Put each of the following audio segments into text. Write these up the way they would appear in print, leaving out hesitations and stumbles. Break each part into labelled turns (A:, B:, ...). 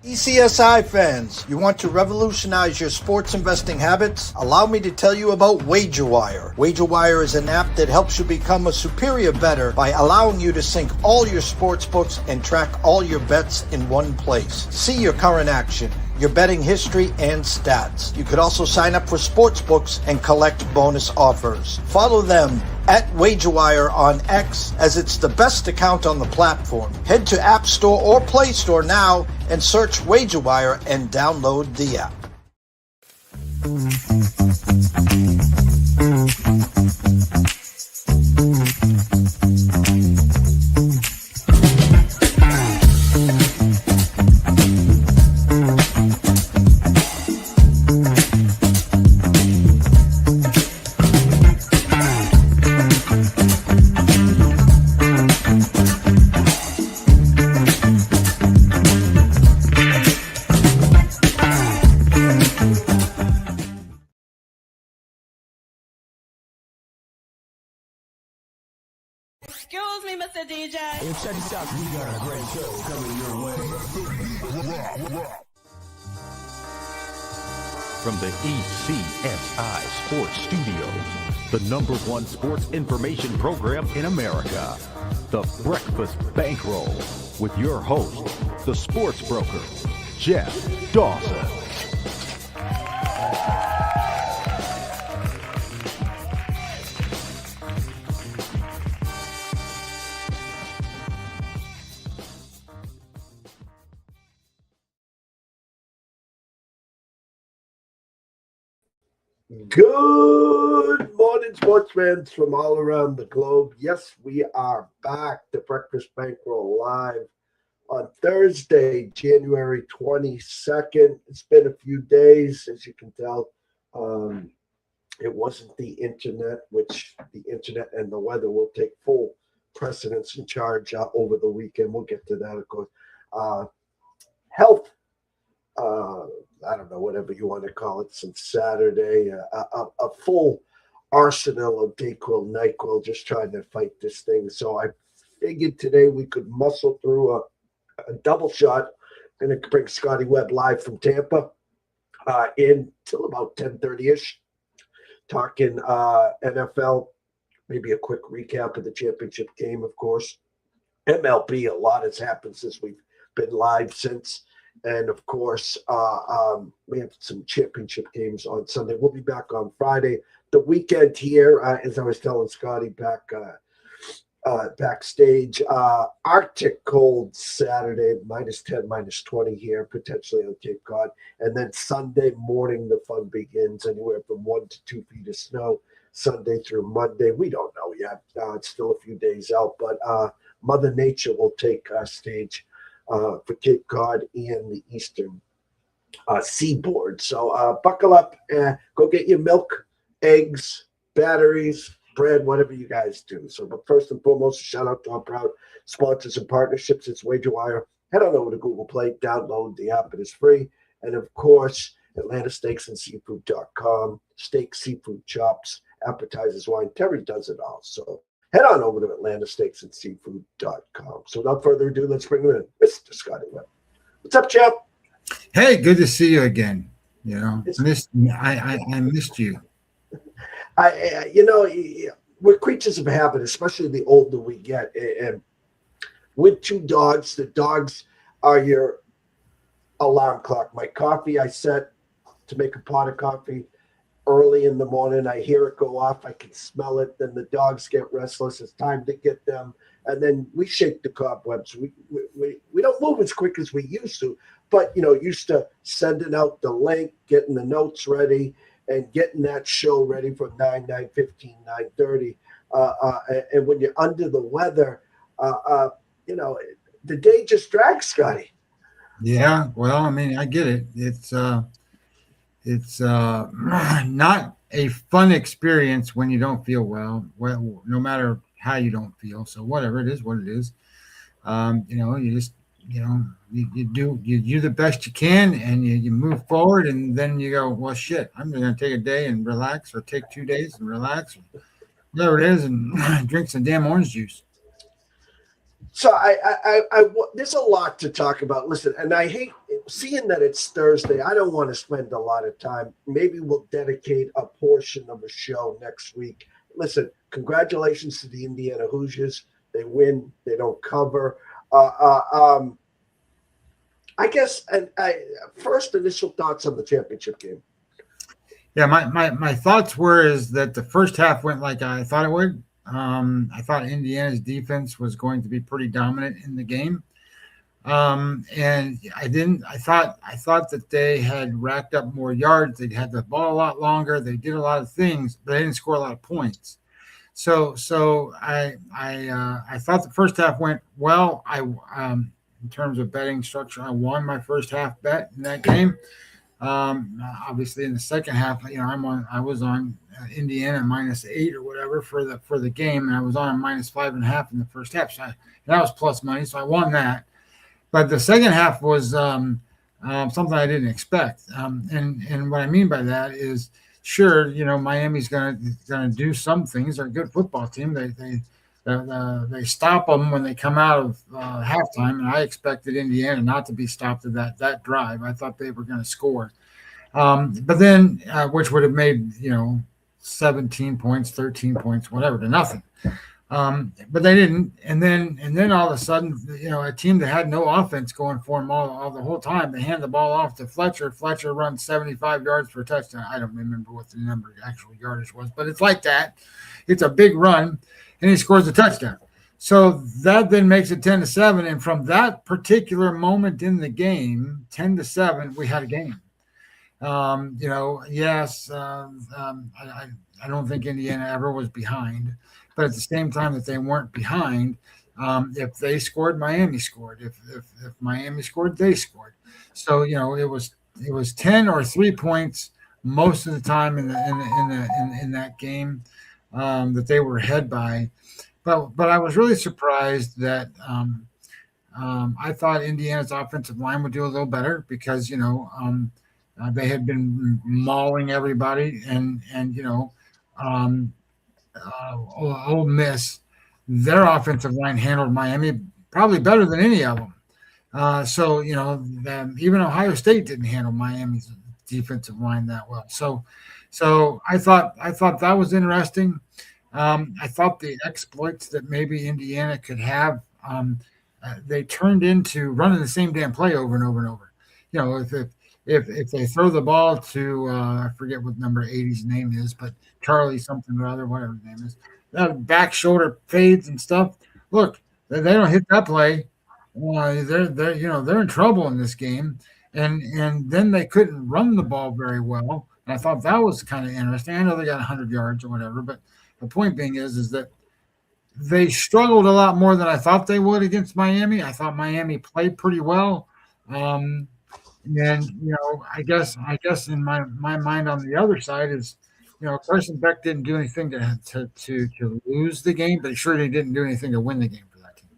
A: ECSI fans, you want to revolutionize your sports investing habits? Allow me to tell you about WagerWire. WagerWire is an app that helps you become a superior bettor by allowing you to sync all your sports books and track all your bets in one place. See your current action, your betting history, and stats. You could also sign up for sports books and collect bonus offers. Follow them at WagerWire on X, as it's the best account on the platform. Head to App Store or Play Store now and search WagerWire and download the app.
B: Excuse me, Mr. DJ.
C: Hey, check this out. We got a great show coming your way.
D: From the ECSI Sports Studios, the #1 sports information program in America, the Breakfast Bankroll, with your host, the sports broker, Jeff Dawson.
E: Good morning, sports fans from all around the globe. Yes, we are back to Breakfast Bankroll live on Thursday, January 22nd. It's been a few days, as you can tell. It wasn't the internet, which the internet and the weather will take full precedence and charge over the weekend. We'll get to that, of course. Health. I don't know, whatever you want to call it, since Saturday, a full arsenal of Dayquil, NyQuil, just trying to fight this thing. So I figured today we could muscle through a double shot. I'm going to bring Scotty Webb live from Tampa in till about 10:30-ish, talking NFL, maybe a quick recap of the championship game, of course. MLB, a lot has happened since we've been live since. And, of course, we have some championship games on Sunday. We'll be back on Friday. The weekend here, as I was telling Scotty backstage, Arctic cold Saturday, -10, -20 here, potentially on Cape Cod. And then Sunday morning, the fun begins, anywhere from 1 to 2 feet of snow, Sunday through Monday. We don't know yet. It's still a few days out, but Mother Nature will take stage for Cape Cod and the eastern seaboard. So buckle up, go get your milk, eggs, batteries, bread, whatever you guys do. So, but first and foremost, a shout out to our proud sponsors and partnerships. It's WagerWire. Head on over to Google Play, download the app. It is free. And of course, Atlanta Steaks and Seafood.com, steak, seafood, chops, appetizers, wine. Terry does it all. So head on over to AtlantaSteaksandSeafood.com. So without further ado, let's bring him in, Mr. Scotty Webb. What's up, champ?
F: Hey, good to see you again. You know, I missed you.
E: We're creatures of habit, especially the older we get. And with two dogs, the dogs are your alarm clock. My coffee, I set to make a pot of coffee early in the morning. I hear it go off. I can smell it. Then the dogs get restless. It's time to get them. And then we shake the cobwebs. We don't move as quick as we used to, but, used to sending out the link, getting the notes ready, and getting that show ready for 9, 9:15, 9:30. And when you're under the weather, the day just drags, Scotty.
F: Yeah, well, I mean, I get it. It's not a fun experience when you don't feel well, no matter how you don't feel. So whatever it is, what it is, you just, you do the best you can, and you move forward, and then you go, well, shit, I'm going to take a day and relax, or take 2 days and relax, whatever it is, and drink some damn orange juice.
E: So I there's a lot to talk about. Listen, and I hate seeing that it's Thursday, I don't want to spend a lot of time. Maybe we'll dedicate a portion of a show next week. Listen, congratulations to the Indiana Hoosiers. They win. They don't cover. I guess, and first initial thoughts on the championship game.
F: Yeah, my thoughts were is that the first half went like I thought it would. I thought Indiana's defense was going to be pretty dominant in the game. And I thought that they had racked up more yards. They'd had the ball a lot longer. They did a lot of things, but they didn't score a lot of points. So I thought the first half went well. In terms of betting structure, I won my first half bet in that game. Obviously in the second half, I was on Indiana -8 or whatever for the game, and I was on -5.5 in the first half. So that was plus money, so I won that. But the second half was something I didn't expect. And what I mean by that is, sure, Miami's gonna do some things. They're a good football team. They stop them when they come out of halftime, and I expected Indiana not to be stopped at that drive. I thought they were going to score, but then which would have made 17 points, 13 points, whatever, to nothing. But they didn't, and then all of a sudden, a team that had no offense going for them all the whole time, they hand the ball off to Fletcher. Fletcher runs 75 yards for a touchdown. I don't remember what the number actual yardage was, but it's like that. It's a big run, and he scores a touchdown. So that then makes it 10-7, and from that particular moment in the game, 10-7, we had a game. Yes, I don't think Indiana ever was behind. But at the same time that they weren't behind, if they scored, Miami scored. If Miami scored, they scored. So it was 10 or 3 points most of the time in that game that they were ahead by. But I was really surprised that I thought Indiana's offensive line would do a little better because they had been mauling everybody and Ole Miss, their offensive line handled Miami probably better than any of them. So even Ohio State didn't handle Miami's defensive line that well. So I thought that was interesting. I thought the exploits that maybe Indiana could have, they turned into running the same damn play over and over and over. If they throw the ball to I forget what number 80's name is, but Charlie something or other, whatever his name is, that back shoulder fades and stuff. Look, they don't hit that play. They're in trouble in this game, and then they couldn't run the ball very well. And I thought that was kind of interesting. I know they got 100 yards or whatever, but the point being is that they struggled a lot more than I thought they would against Miami. I thought Miami played pretty well. And I guess in my mind on the other side is, Carson Beck didn't do anything to lose the game, but sure they didn't do anything to win the game for that team.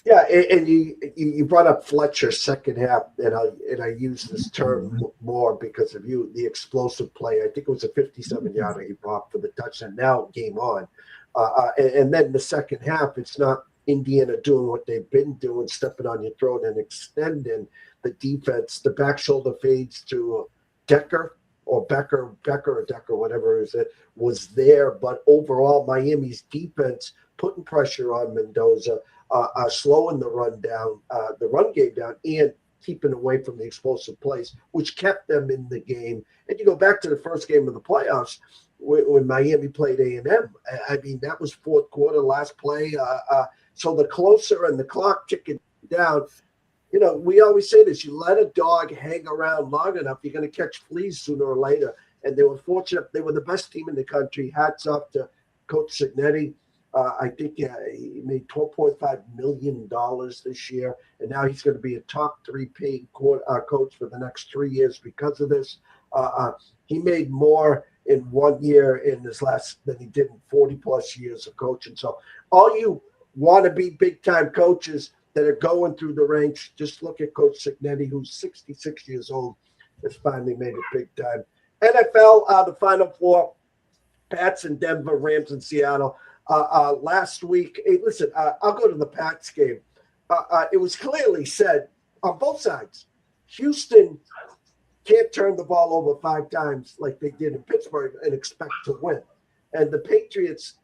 E: Yeah, and you brought up Fletcher's second half, and I use this term more because of the explosive play. I think it was a 57-yarder he brought for the touchdown. Now game on, and then the second half, it's not Indiana doing what they've been doing, stepping on your throat and extending the defense. The back shoulder fades to Decker or Becker or Decker, whatever it is, it was there. But overall, Miami's defense putting pressure on Mendoza, slowing the run game down, and keeping away from the explosive plays, which kept them in the game. And you go back to the first game of the playoffs when Miami played A&M. I mean, that was fourth quarter, last play. So the closer and the clock ticking down, we always say this, you let a dog hang around long enough, you're going to catch fleas sooner or later. And they were fortunate. They were the best team in the country. Hats off to Coach Cignetti. I think he made $12.5 million this year, and now he's going to be a top 3 paid coach for the next 3 years because of this. He made more in 1 year in his last than he did in 40-plus years of coaching. So all you want to be big-time coaches that are going through the ranks, just look at Coach Cignetti, who's 66 years old, has finally made it big time. NFL, the Final Four, Pats in Denver, Rams in Seattle. Last week, hey, listen, I'll go to the Pats game. It was clearly said on both sides, Houston can't turn the ball over 5 times like they did in Pittsburgh and expect to win. And the Patriots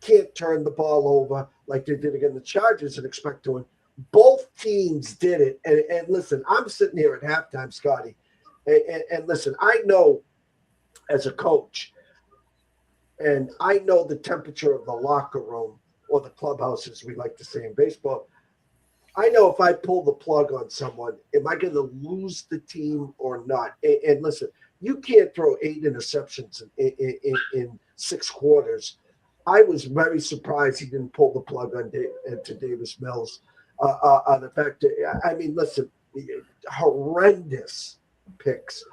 E: can't turn the ball over like they did against the Chargers and expect to win. Both teams did it. And listen, I'm sitting here at halftime, Scotty. And listen, I know as a coach, and I know the temperature of the locker room or the clubhouse, as we like to say in baseball. I know if I pull the plug on someone, am I going to lose the team or not? And listen, you can't throw 8 interceptions in 6 quarters. I was very surprised he didn't pull the plug on to Davis Mills. The fact that, I mean, listen, horrendous picks,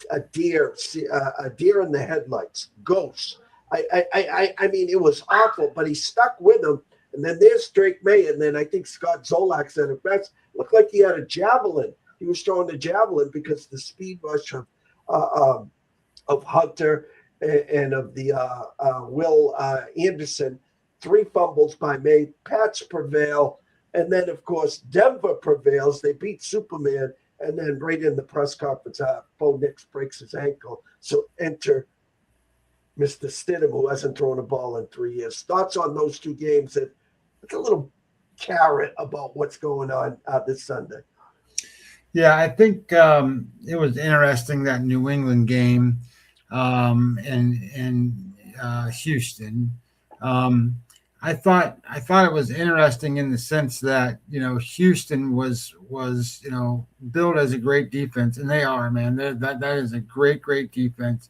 E: a deer in the headlights, ghosts. I mean, it was awful, but he stuck with him. And then there's Drake May, and then I think Scott Zolak said it best. Looked like he had a javelin. He was throwing the javelin because the speed rush of Hunter and of the Will Anderson. 3 fumbles by May. Pats prevail. And then, of course, Denver prevails. They beat Superman. And then right in the press conference, Bo Nix breaks his ankle. So enter Mr. Stidham, who hasn't thrown a ball in 3 years. Thoughts on those 2 games? And it's a little carrot about what's going on this Sunday.
F: Yeah, I think it was interesting, that New England game and Houston. I thought it was interesting in the sense that, Houston was built as a great defense, and they are, man. That is a great defense.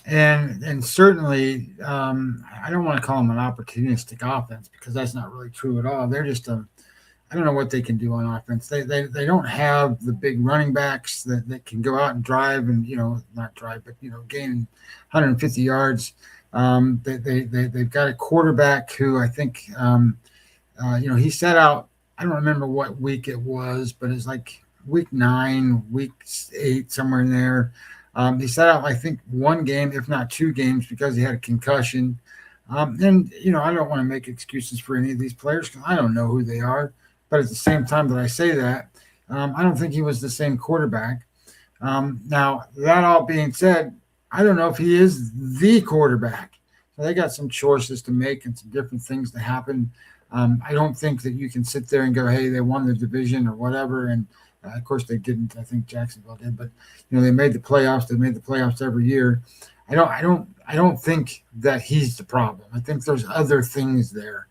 F: And certainly, I don't want to call them an opportunistic offense, because that's not really true at all. They're just I don't know what they can do on offense. They don't have the big running backs that can go out and drive and, not drive, but, gain 150 yards. They've got a quarterback who I think, he set out, I don't remember what week it was, but it's like week 9, week 8, somewhere in there. He sat out, I think, 1 game, if not 2 games, because he had a concussion. And, I don't want to make excuses for any of these players, because I don't know who they are. But at the same time that I say that, I don't think he was the same quarterback. Now, that all being said, I don't know if he is the quarterback. So they got some choices to make and some different things to happen. I don't think that you can sit there and go, hey, they won the division or whatever. And of course they didn't. I think Jacksonville did, but they made the playoffs. They made the playoffs every year. I don't think that he's the problem. I think there's other things there.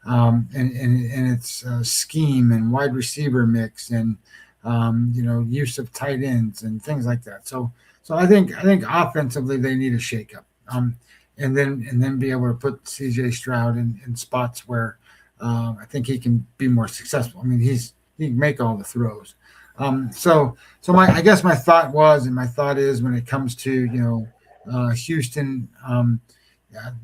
F: And it's scheme and wide receiver mix and use of tight ends and things like that. So I think offensively they need a shakeup, and then be able to put C.J. Stroud in spots where I think he can be more successful. I mean, he can make all the throws. So I guess my thought was, and my thought is, when it comes to Houston.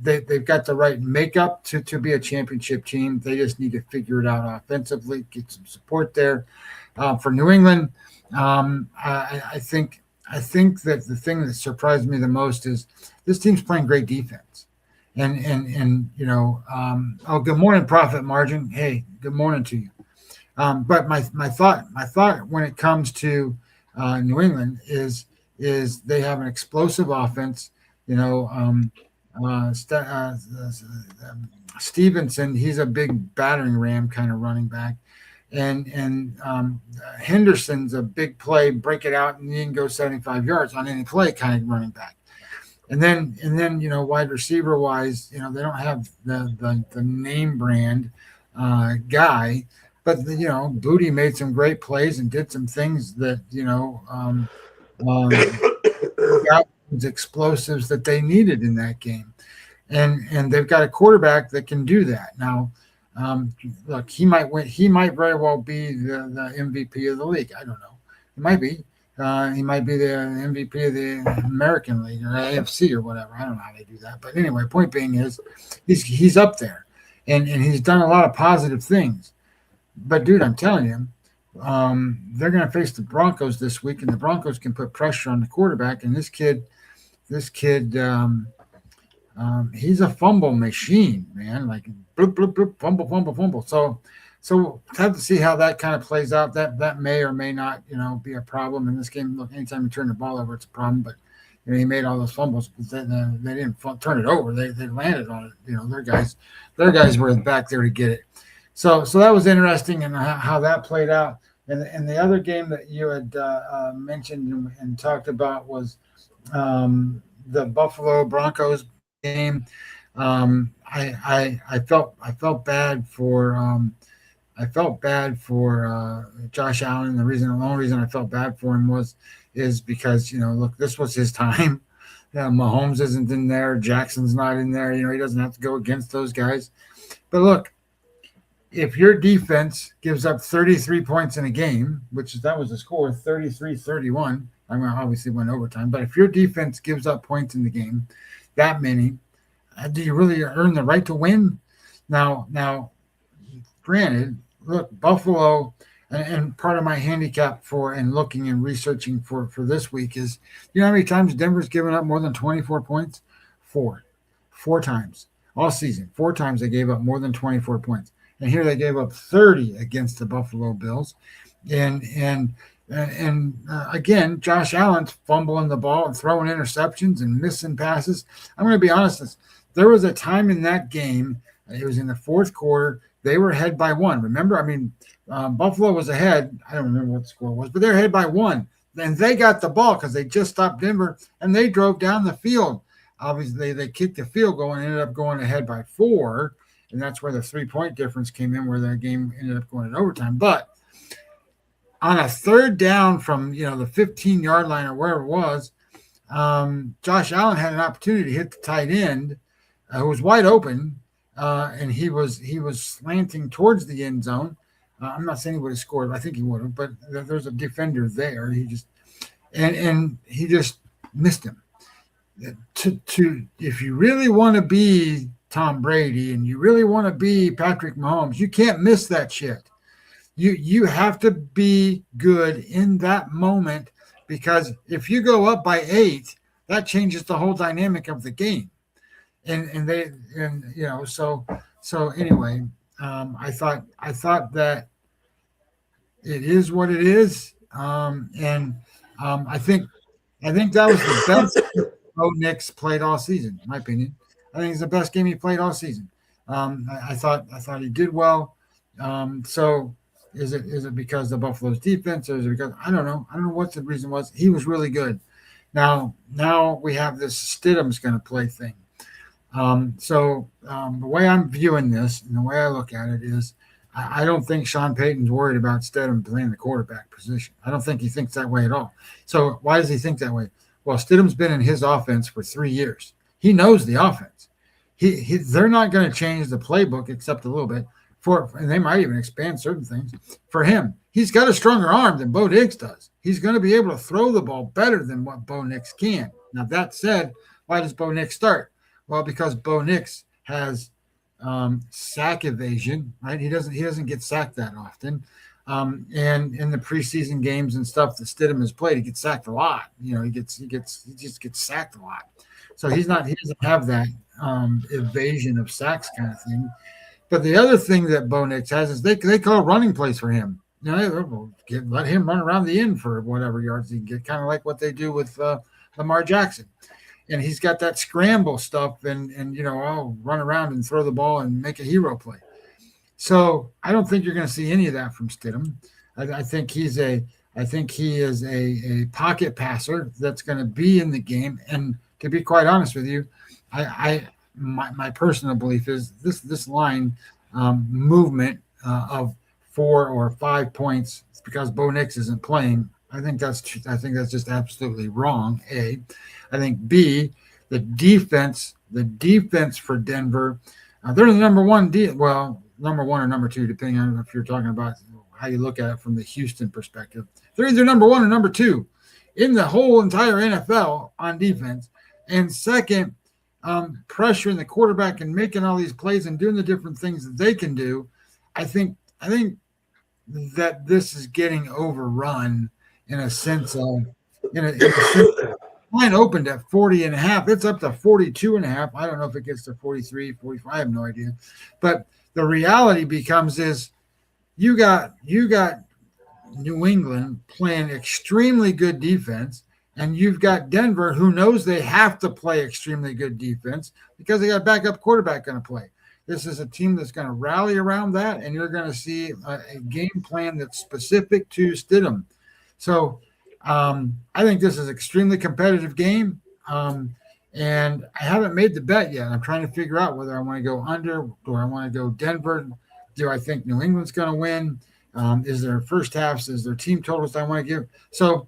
F: They've got the right makeup to be a championship team. They just need to figure it out offensively, get some support there. For New England, I think that the thing that surprised me the most is this team's playing great defense. And good morning, Profit Margin. Hey, good morning to you. But my thought when it comes to New England is they have an explosive offense. Stevenson, he's a big battering ram kind of running back, and Henderson's a big play, break it out and he can go 75 yards on any play kind of running back. And then wide receiver wise, they don't have the name brand guy, but Booty made some great plays and did some things that got explosives that they needed in that game, and they've got a quarterback that can do that. Now, look, he might win. He might very well be the MVP of the league. I don't know. He might be. He might be the MVP of the American League or AFC or whatever. I don't know how they do that, but anyway, point being is, he's up there, and he's done a lot of positive things. But dude, I'm telling you, they're going to face the Broncos this week, and the Broncos can put pressure on the quarterback. And this kid, he's a fumble machine, man. Like bloop, bloop, bloop, fumble. So So we'll have to see how that kind of plays out. That may or may not, be a problem in this game. Look, anytime you turn the ball over, it's a problem. But he made all those fumbles, but they didn't turn it over. They landed on it. Their guys were back there to get it. So that was interesting, and how that played out. And the other game that you had mentioned and talked about was the Buffalo Broncos game. I felt bad for Josh Allen. The only reason I felt bad for him is because look, this was his time. Mahomes isn't in there, Jackson's not in there. He doesn't have to go against those guys. But look, if your defense gives up 33 points in a game, that was the score, 33-31. I mean, obviously went overtime. But if your defense gives up points in the game, that many, do you really earn the right to win? Now, granted, look, Buffalo, and part of my handicap and looking and researching for this week is, how many times Denver's given up more than 24 points? Four times all season. 4 times they gave up more than 24 points. And here they gave up 30 against the Buffalo Bills. And again, Josh Allen's fumbling the ball and throwing interceptions and missing passes. I'm going to be honest. There was a time in that game, it was in the fourth quarter, they were ahead by 1. Remember, Buffalo was ahead. I don't remember what the score was, but they're ahead by 1. And they got the ball because they just stopped Denver, and they drove down the field. Obviously, they kicked the field goal and ended up going ahead by 4. And that's where the 3-point difference came in, where their game ended up going in overtime. But on a third down from, the 15-yard line or wherever it was, Josh Allen had an opportunity to hit the tight end, who was wide open, and he was slanting towards the end zone. I'm not saying he would have scored. I think he would have, but there's a defender there. He just missed him. If you really want to be Tom Brady and you really want to be Patrick Mahomes, you can't miss that shit. You have to be good in that moment, because if you go up by 8, that changes the whole dynamic of the game. So anyway, I thought that it is what it is. I think that was the best Bo Nix played all season, in my opinion. I think it's the best game he played all season. I thought he did well. So is it because of Buffalo's defense, or is it because I don't know what the reason was. He was really good. Now we have this Stidham's going to play thing. The way I'm viewing this and the way I look at it is, I don't think Sean Payton's worried about Stidham playing the quarterback position. I don't think he thinks that way at all. So why does he think that way? Well, Stidham's been in his offense for 3 years. He knows the offense. They're not going to change the playbook except a little bit, and they might even expand certain things for him. He's got a stronger arm than Bo Nix does. He's going to be able to throw the ball better than what Bo Nix can. Now, that said, why does Bo Nix start? Well, because Bo Nix has sack evasion, right? He doesn't get sacked that often. And in the preseason games and stuff that Stidham has played, he gets sacked a lot. He just gets sacked a lot. So he doesn't have that evasion of sacks kind of thing. But the other thing that Bo Nix has is they call running plays for him. Let him run around the end for whatever yards he can get, kind of like what they do with Lamar Jackson. And he's got that scramble stuff and I'll run around and throw the ball and make a hero play. So I don't think you're going to see any of that from Stidham. I think he is a pocket passer that's going to be in the game. And to be quite honest with you, my personal belief is this line movement of 4 or 5 points because Bo Nix isn't playing. I think that's just absolutely wrong. A, I think B, the defense for Denver, they're the number one. Number one or number two, depending on if you're talking about how you look at it from the Houston perspective. They're either number one or number two in the whole entire NFL on defense. And second, pressuring the quarterback and making all these plays and doing the different things that they can do. I think that this is getting overrun in a sense of, line opened at 40.5. It's up to 42.5. I don't know if it gets to 43, 45. I have no idea. But the reality becomes is you got New England playing extremely good defense, and you've got Denver who knows they have to play extremely good defense because they got a backup quarterback going to play. This is a team that's going to rally around that, and you're going to see a game plan that's specific to Stidham. So I think this is an extremely competitive game, and I haven't made the bet yet. I'm trying to figure out whether I want to go under or I want to go Denver. Do I think New England's going to win? Is there first halves? Is there team totals I want to give? So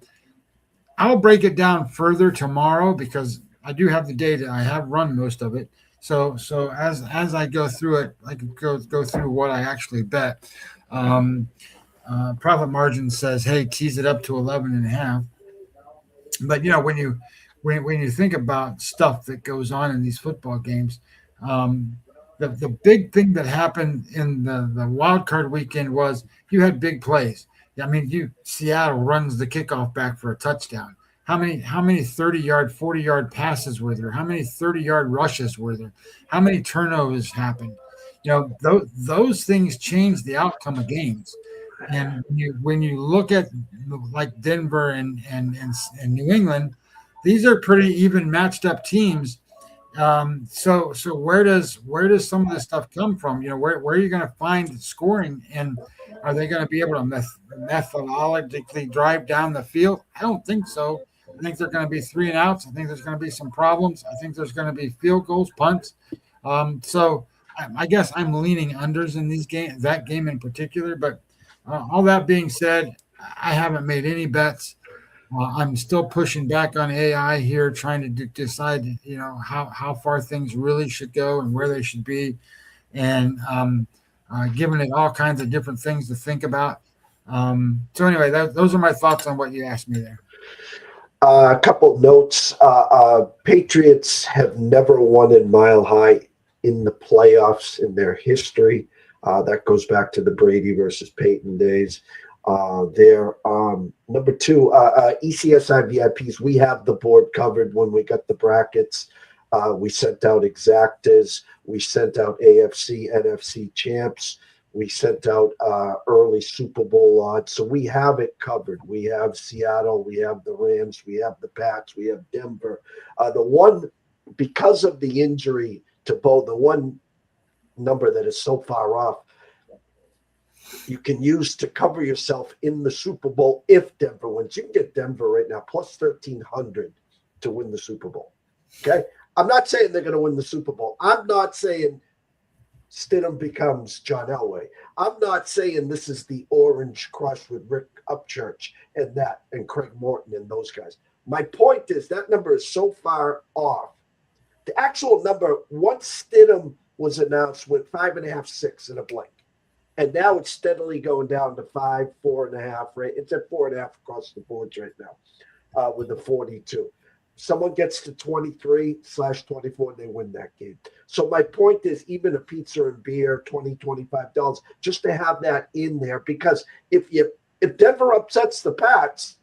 F: I'll break it down further tomorrow because I do have the data. I have run most of it. So as I go through it, I can go through what I actually bet. Profit margin says, hey, tease it up to 11.5. But when you think about stuff that goes on in these football games, the big thing that happened in the wild card weekend was you had big plays. I mean, Seattle runs the kickoff back for a touchdown. How many 30-yard, 40-yard passes were there? How many 30-yard rushes were there? How many turnovers happened? Those things change the outcome of games. And when you look at like Denver and New England, these are pretty even matched up teams. So where does some of this stuff come from? Where are you going to find scoring, and are they going to be able to methodologically drive down the field? I don't think so. I think they're going to be 3 and outs. I think there's going to be some problems. I think there's going to be field goals, punts. So I guess I'm leaning unders in these games, that game in particular. But all that being said, I haven't made any bets. I'm still pushing back on AI here, trying to decide, how far things really should go and where they should be, and giving it all kinds of different things to think about. So anyway, those are my thoughts on what you asked me there.
E: A couple notes. Patriots have never won in Mile High in the playoffs in their history. That goes back to the Brady versus Peyton days. Number 2, ECSI VIPs. We have the board covered when we got the brackets. We sent out exactas. We sent out AFC, NFC champs. We sent out early Super Bowl odds. So we have it covered. We have Seattle. We have the Rams. We have the Pats. We have Denver. Because of the injury to Bo, the one number that is so far off, you can use to cover yourself in the Super Bowl if Denver wins. You can get Denver right now plus 1,300 to win the Super Bowl. Okay? I'm not saying they're going to win the Super Bowl. I'm not saying Stidham becomes John Elway. I'm not saying this is the Orange Crush with Rick Upchurch and Craig Morton and those guys. My point is that number is so far off. The actual number, once Stidham was announced, went 5.5, 6 in a blink. And now it's steadily going down to 5, 4.5. Right? It's at 4.5 across the boards right now with the 42. Someone gets to 23/24, they win that game. So my point is, even a pizza and beer, $20, $25, just to have that in there, because if Denver upsets the Pats,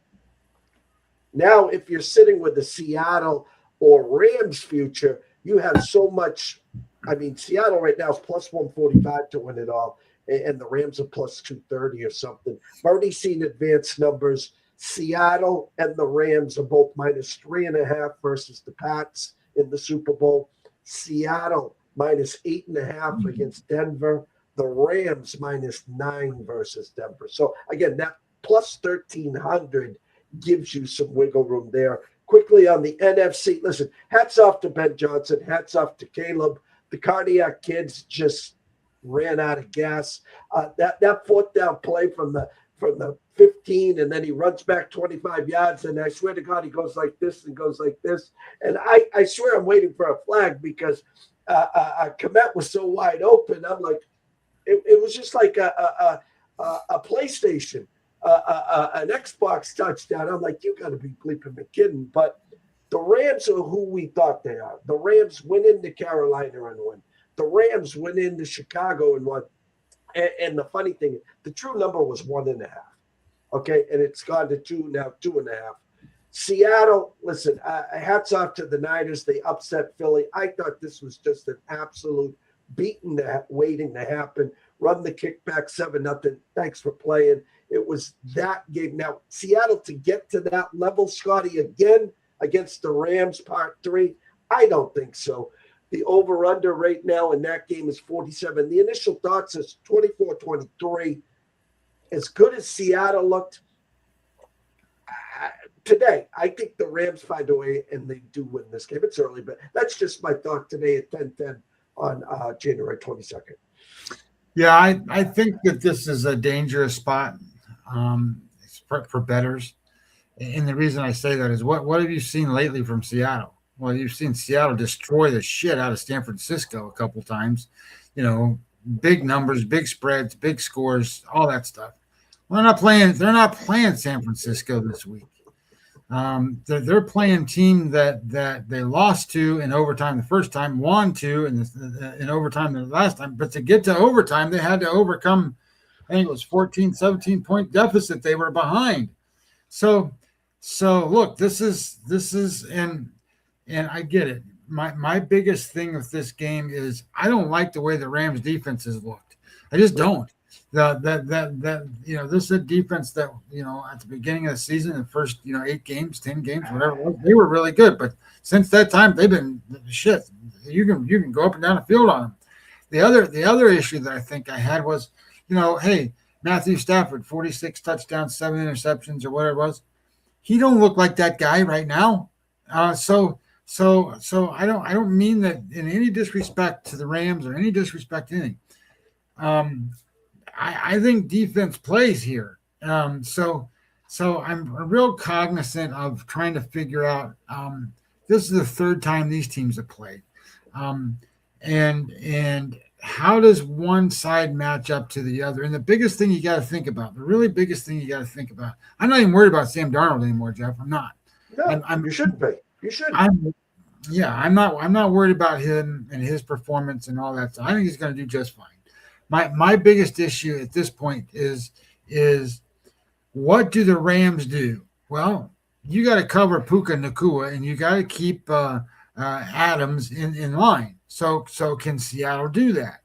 E: now if you're sitting with the Seattle or Rams future, you have so much. I mean, Seattle right now is plus 145 to win it all, and the Rams are plus 230 or something. I've already seen advanced numbers. Seattle and the Rams are both minus 3.5 versus the Pats in the Super Bowl. Seattle minus 8.5 against Denver. The Rams minus 9 versus Denver. So again, that plus 1,300 gives you some wiggle room there. Quickly on the NFC, listen, hats off to Ben Johnson. Hats off to Caleb. The Cardiac Kids just ran out of gas. That fourth down play from the 15, and then he runs back 25 yards, and I swear to God, he goes like this and goes like this. And I swear I'm waiting for a flag because Komet was so wide open. I'm like, it was just like a PlayStation, an Xbox touchdown. I'm like, you got to be bleeping me kidding. But the Rams are who we thought they are. The Rams went into Carolina and won. The Rams went into Chicago and won. And the funny thing, the true number was 1.5. Okay, and it's gone to 2 now, 2.5. Seattle, listen, hats off to the Niners. They upset Philly. I thought this was just an absolute beating waiting to happen. run the kickback 7-0. Thanks for playing. It was that game. Now, Seattle to get to that level, Scotty, again against the Rams, part 3, I don't think so. The over-under right now in that game is 47. The initial thoughts is 24-23. As good as Seattle looked today, I think the Rams find a way and they do win this game. It's early, but that's just my thought today at 10:10 on January 22nd.
F: Yeah, I think that this is a dangerous spot for bettors. And the reason I say that is what have you seen lately from Seattle? Well, you've seen Seattle destroy the shit out of San Francisco a couple times. Big numbers, big spreads, big scores, all that stuff. Well, they're not playing San Francisco this week. They're playing team that they lost to in overtime the first time, won to in overtime the last time. But to get to overtime, they had to overcome, I think it was 14, 17-point deficit. They were behind. So look, this is and I get it. My biggest thing with this game is I don't like the way the Rams defense has looked. I just don't. This is a defense that, at the beginning of the season, the first, 8 games, 10 games, whatever it was, they were really good. But since that time, they've been shit. You can go up and down the field on them. The other issue that I think I had was, hey, Matthew Stafford, 46 touchdowns, 7 interceptions, or whatever it was. He don't look like that guy right now. So I don't mean that in any disrespect to the Rams or any disrespect to anything. I think defense plays here. So I'm real cognizant of trying to figure out. This is the third time these teams have played, and how does one side match up to the other? And the biggest thing you got to think about, the really biggest thing you got to think about. I'm not even worried about Sam Darnold anymore, Jeff. I'm not.
E: No, you shouldn't be. You should.
F: I'm not worried about him and his performance and all that stuff. I think he's going to do just fine. My biggest issue at this point is what do the Rams do? Well, you got to cover Puka Nacua and you got to keep Adams in line. So can Seattle do that?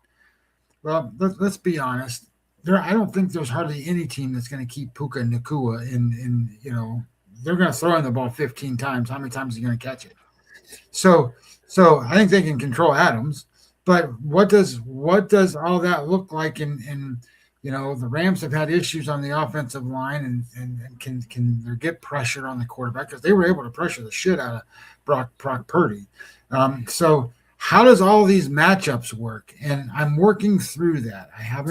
F: Well, let's be honest. I don't think there's hardly any team that's going to keep Puka Nacua in. They're going to throw him the ball 15 times. How many times are you going to catch it? So I think they can control Adams. But what does all that look like? In the Rams have had issues on the offensive line and can they get pressure on the quarterback because they were able to pressure the shit out of Brock Purdy. So how does all these matchups work? And I'm working through that. I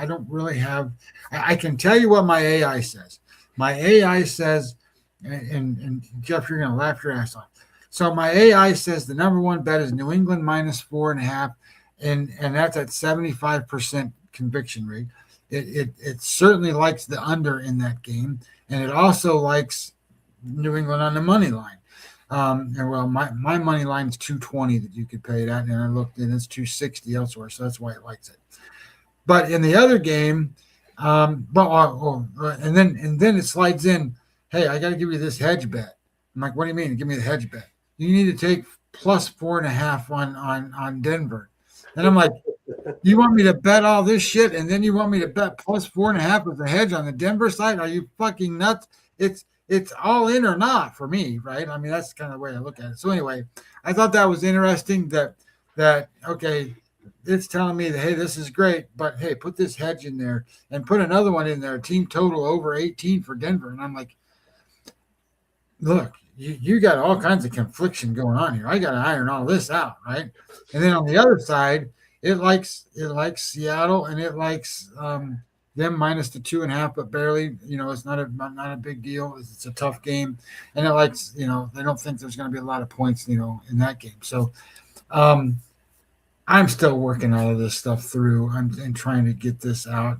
F: don't really have. I can tell you what my AI says. My AI says, and Jeff, you're gonna laugh your ass off. So my AI says the number one bet is New England -4.5, and that's at 75% conviction rate. It certainly likes the under in that game, and it also likes New England on the money line. My money line is 220 that you could pay that, and I looked and it's 260 elsewhere, so that's why it likes it. But in the other game, and then it slides in. Hey, I got to give you this hedge bet. I'm like, what do you mean? Give me the hedge bet. You need to take +4.5 on Denver. And I'm like, you want me to bet all this shit, and then you want me to bet +4.5 with the hedge on the Denver side? Are you fucking nuts? It's all in or not for me, right? I mean, that's kind of the way I look at it. So anyway, I thought that was interesting that okay, it's telling me that, hey, this is great, but hey, put this hedge in there and put another one in there, team total over 18 for Denver. And I'm like, look, you got all kinds of confliction going on here. I got to iron all this out, right? And then on the other side, it likes Seattle, and it likes them minus the 2.5, but barely. It's not a big deal. It's a tough game, and it likes they don't think there's going to be a lot of points in that game. So I'm still working all of this stuff through. I'm trying to get this out.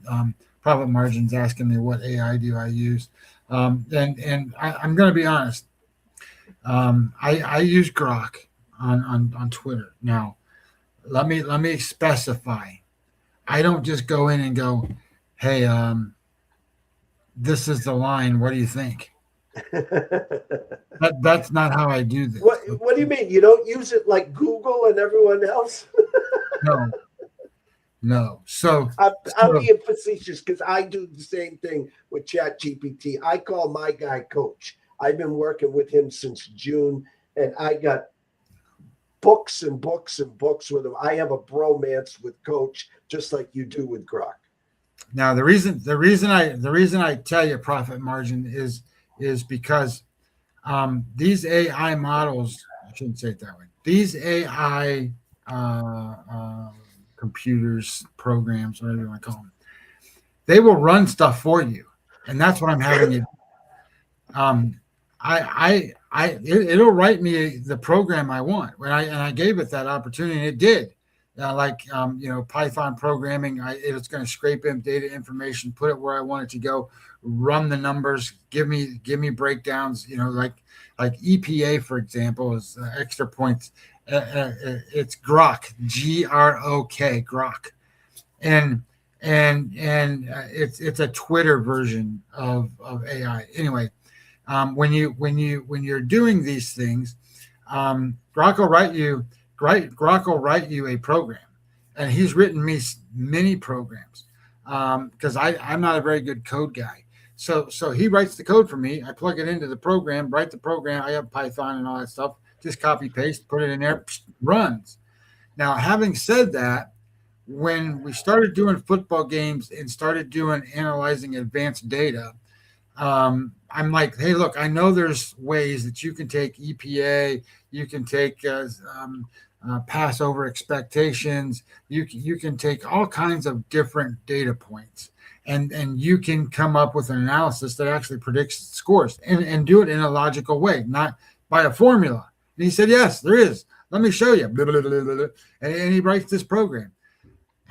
F: Profit margin's asking me what AI do I use, and I'm going to be honest. I use Grok on Twitter. Now, let me specify. I don't just go in and go, hey, this is the line. What do you think? That's not how I do this.
E: What do you mean? You don't use it like Google and everyone else?
F: No. So,
E: I'm being facetious because I do the same thing with ChatGPT. I call my guy Coach. I've been working with him since June, and I got books and books and books with him. I have a bromance with Coach, just like you do with Grok.
F: now the reason I tell you profit margin is because these AI models, I shouldn't say it that way. These AI computers, programs, whatever you want to call them, they will run stuff for you, and that's what I'm having you. It'll write me the program I want when I gave it that opportunity, and it did. Python programming, it's going to scrape in data information, put it where I want it to go, run the numbers, give me breakdowns. Like EPA, for example, is extra points. It's Grok, Grok, Grok, and it's a Twitter version of AI. Anyway, when you're doing these things, Grok will write you a program, and he's written me many programs because I'm not a very good code guy. So he writes the code for me. I plug it into the program, write the program. I have Python and all that stuff. Just copy paste, put it in there, runs. Now, having said that, when we started doing football games and started doing analyzing advanced data, I'm like, hey, look, I know there's ways that you can take EPA, you can take pass over expectations, you can take all kinds of different data points, and you can come up with an analysis that actually predicts scores and do it in a logical way, not by a formula. And he said, yes, there is. Let me show you. Blah, blah, blah, blah, blah. And he writes this program.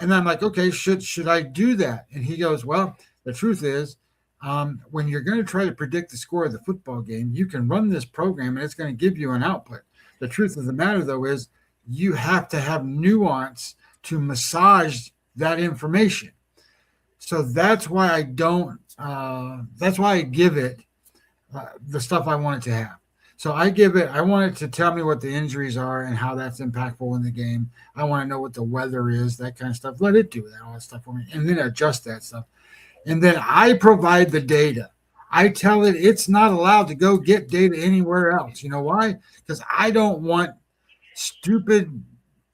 F: And I'm like, okay, should I do that? And he goes, well, the truth is, when you're going to try to predict the score of the football game, you can run this program and it's going to give you an output. The truth of the matter, though, is you have to have nuance to massage that information. So that's why I don't. That's why I give it the stuff I want it to have. So I want it to tell me what the injuries are and how that's impactful in the game. I want to know what the weather is, that kind of stuff. Let it do that, all that stuff for me, and then adjust that stuff. And then I provide the data. I tell it it's not allowed to go get data anywhere else. You know why? Because I don't want stupid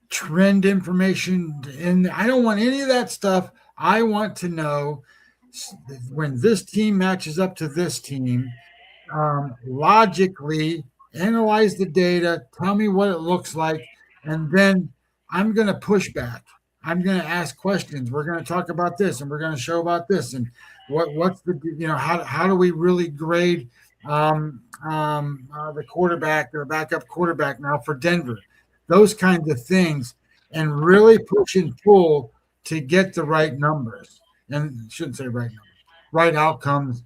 F: trend information I don't want any of that stuff. I want to know when this team matches up to this team, logically analyze the data, tell me what it looks like, and then I'm going to push back. I'm going to ask questions. We're going to talk about this, and we're going to show about this, and what's the how do we really grade the quarterback or backup quarterback now for Denver, those kinds of things, and really push and pull to get the right numbers. And I shouldn't say right numbers, right outcomes,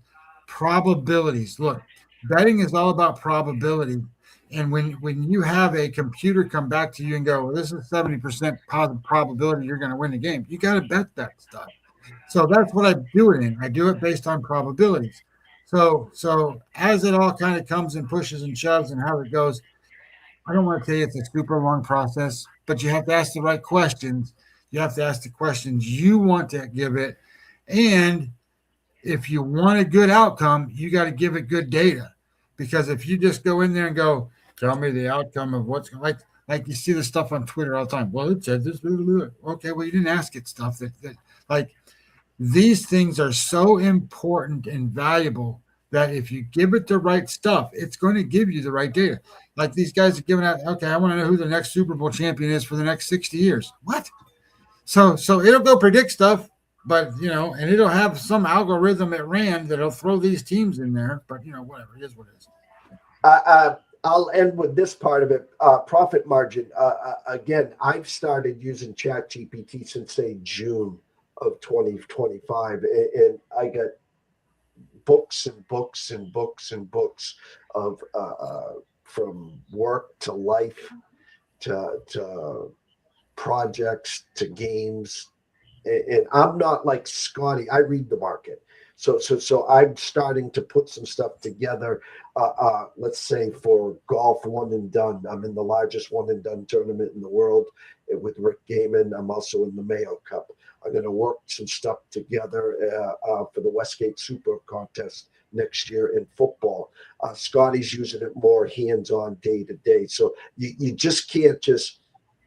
F: probabilities. Look, betting is all about probability. And when you have a computer come back to you and go, well, this is 70% positive probability you're going to win the game, you got to bet that stuff. So that's what I do it in. I do it based on probabilities. So as it all kind of comes and pushes and shoves and how it goes, I don't want to tell you it's a super long process, but you have to ask the right questions. You have to ask the questions you want to give it. And if you want a good outcome, you got to give it good data. Because if you just go in there and go, tell me the outcome of what's like you see the stuff on Twitter all the time. Well, it said this. Blah, blah, blah. Okay, well, you didn't ask it stuff that like these things are so important and valuable that if you give it the right stuff, it's going to give you the right data. Like these guys are giving out, okay, I want to know who the next Super Bowl champion is for the next 60 years. What? So it'll go predict stuff, but and it'll have some algorithm it ran that'll throw these teams in there. But whatever, it is what it is.
E: I'll end with this part of it. Profit margin. Again, I've started using ChatGPT since say June of 2025, and I got books and books and books and books of from work to life to projects to games. And I'm not like Scotty. I read the market. So I'm starting to put some stuff together. Let's say for golf one and done. I'm in the largest one and done tournament in the world with Rick Gaiman. I'm also in the Mayo Cup. I'm going to work some stuff together for the Westgate Super Contest next year in football. Scotty's using it more hands-on day to day. So you just can't just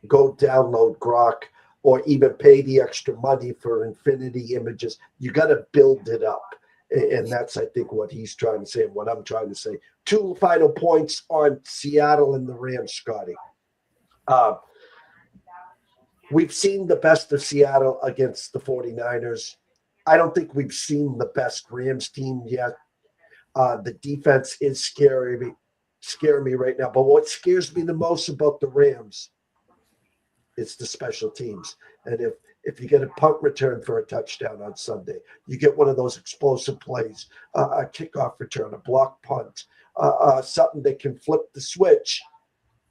E: go download Grok or even pay the extra money for infinity images. You got to build it up. And that's, I think, what he's trying to say and what I'm trying to say. 2 final points on Seattle and the Rams, Scotty. We've seen the best of Seattle against the 49ers. I don't think we've seen the best Rams team yet. The defense is scaring me right now. But what scares me the most about the Rams is the special teams. And if you get a punt return for a touchdown on Sunday, you get one of those explosive plays, a kickoff return, a block punt, something that can flip the switch,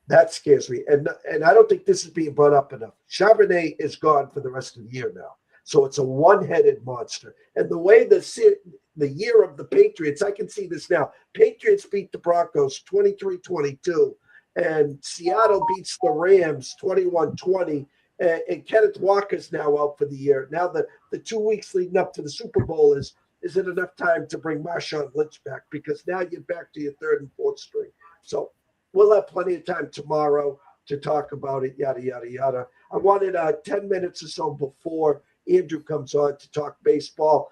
E: that scares me. And I don't think this is being brought up enough. Charbonnet is gone for the rest of the year now. So it's a one-headed monster. And the way the year of the Patriots, I can see this now. Patriots beat the Broncos 23-22, and Seattle beats the Rams 21-20. And Kenneth Walker's now out for the year. Now the 2 weeks leading up to the Super Bowl is it enough time to bring Marshawn Lynch back? Because now you're back to your third and fourth string. So we'll have plenty of time tomorrow to talk about it, yada, yada, yada. I wanted 10 minutes or so before Andrew comes on to talk baseball.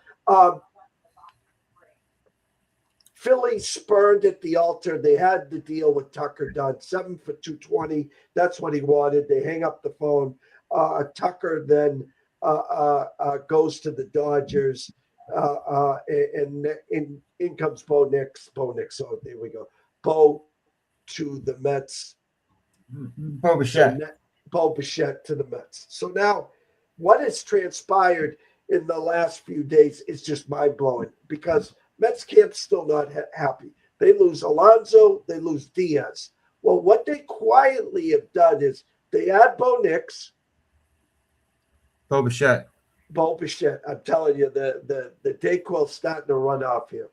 E: Philly spurned at the altar. They had the deal with Tucker done, 7 for $220. That's what he wanted. They hang up the phone. Tucker then goes to the Dodgers, and in comes Bo Nix. So there we go. Bo to the Mets.
F: Bo Bichette.
E: Bo Bichette to the Mets. So now what has transpired in the last few days is just mind-blowing because Mets camp's still not happy. They lose Alonso. They lose Diaz. Well, what they quietly have done is they add Bo Nix.
F: Bo Bichette.
E: I'm telling you, the Dayquil's starting to run off here.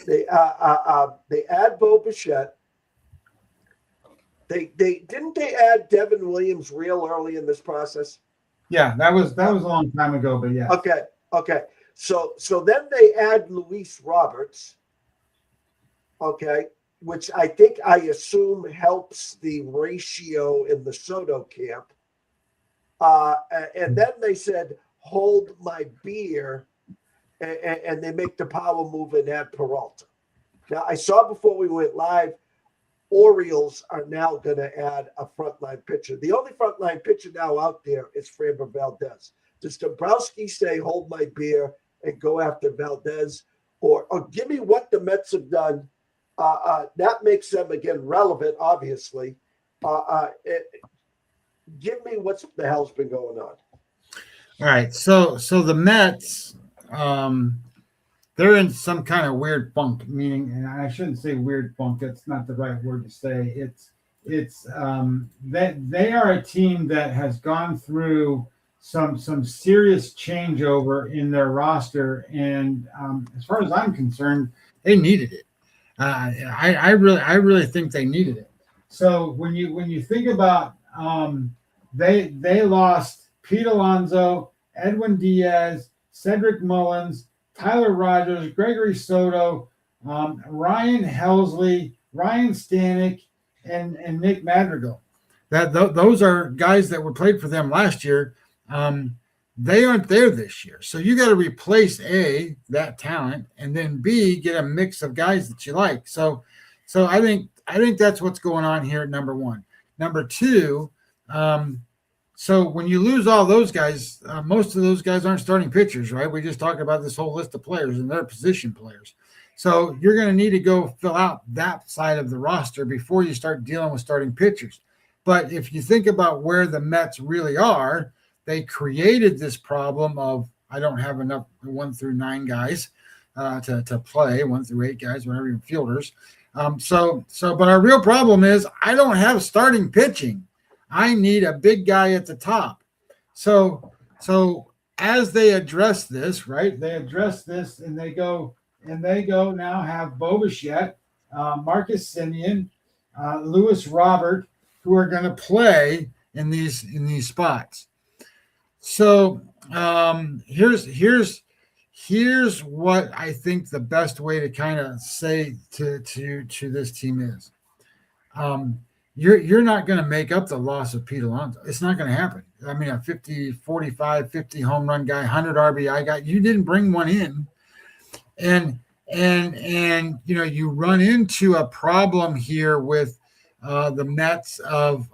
E: They add Bo Bichette. They didn't they add Devin Williams real early in this process?
F: Yeah, that was a long time ago, but yeah.
E: Okay. So then they add Luis Roberts. Okay, which I assume helps the ratio in the Soto camp. And then they said, hold my beer, and they make the power move and add Peralta. Now, I saw before we went live, Orioles are now going to add a frontline pitcher. The only frontline pitcher now out there is Framber Valdez. Does Dombrowski say, hold my beer and go after Valdez? Or give me what the Mets have done. That makes them, again, relevant, obviously. Give me what the hell's been going on.
F: All right. So the Mets, they're in some kind of weird funk, meaning, and I shouldn't say weird funk. That's not the right word to say. It's that they are a team that has gone through some serious changeover in their roster, and as far as I'm concerned, they needed it. I really think they needed it. So when you think about they lost Pete Alonso, Edwin Diaz, Cedric Mullins, Tyler Rogers, Gregory Soto, Ryan Helsley, Ryan Stanek, and Nick Madrigal. Those are guys that were played for them last year. They aren't there this year. So you got to replace A, that talent, and then B, get a mix of guys that you like. So I think that's what's going on here, number one. Number two, so when you lose all those guys, most of those guys aren't starting pitchers, right? We just talked about this whole list of players, and they're position players. So you're going to need to go fill out that side of the roster before you start dealing with starting pitchers. But if you think about where the Mets really are, they created this problem of I don't have enough 1 through 9 guys to play, 1 through 8 guys, whatever, even fielders. But our real problem is I don't have starting pitching. I need a big guy at the top. So as they address this, right? They address this and they go now have Bo Bichette, Marcus Semien, Luis Robert, who are going to play in these spots. So here's what I think the best way to kind of say to this team is. Um, you're not going to make up the loss of Pete Alonso. It's not going to happen. I mean, a 50, 45, 50 home run guy, 100 RBI guy, you didn't bring one in. And you run into a problem here with the Mets of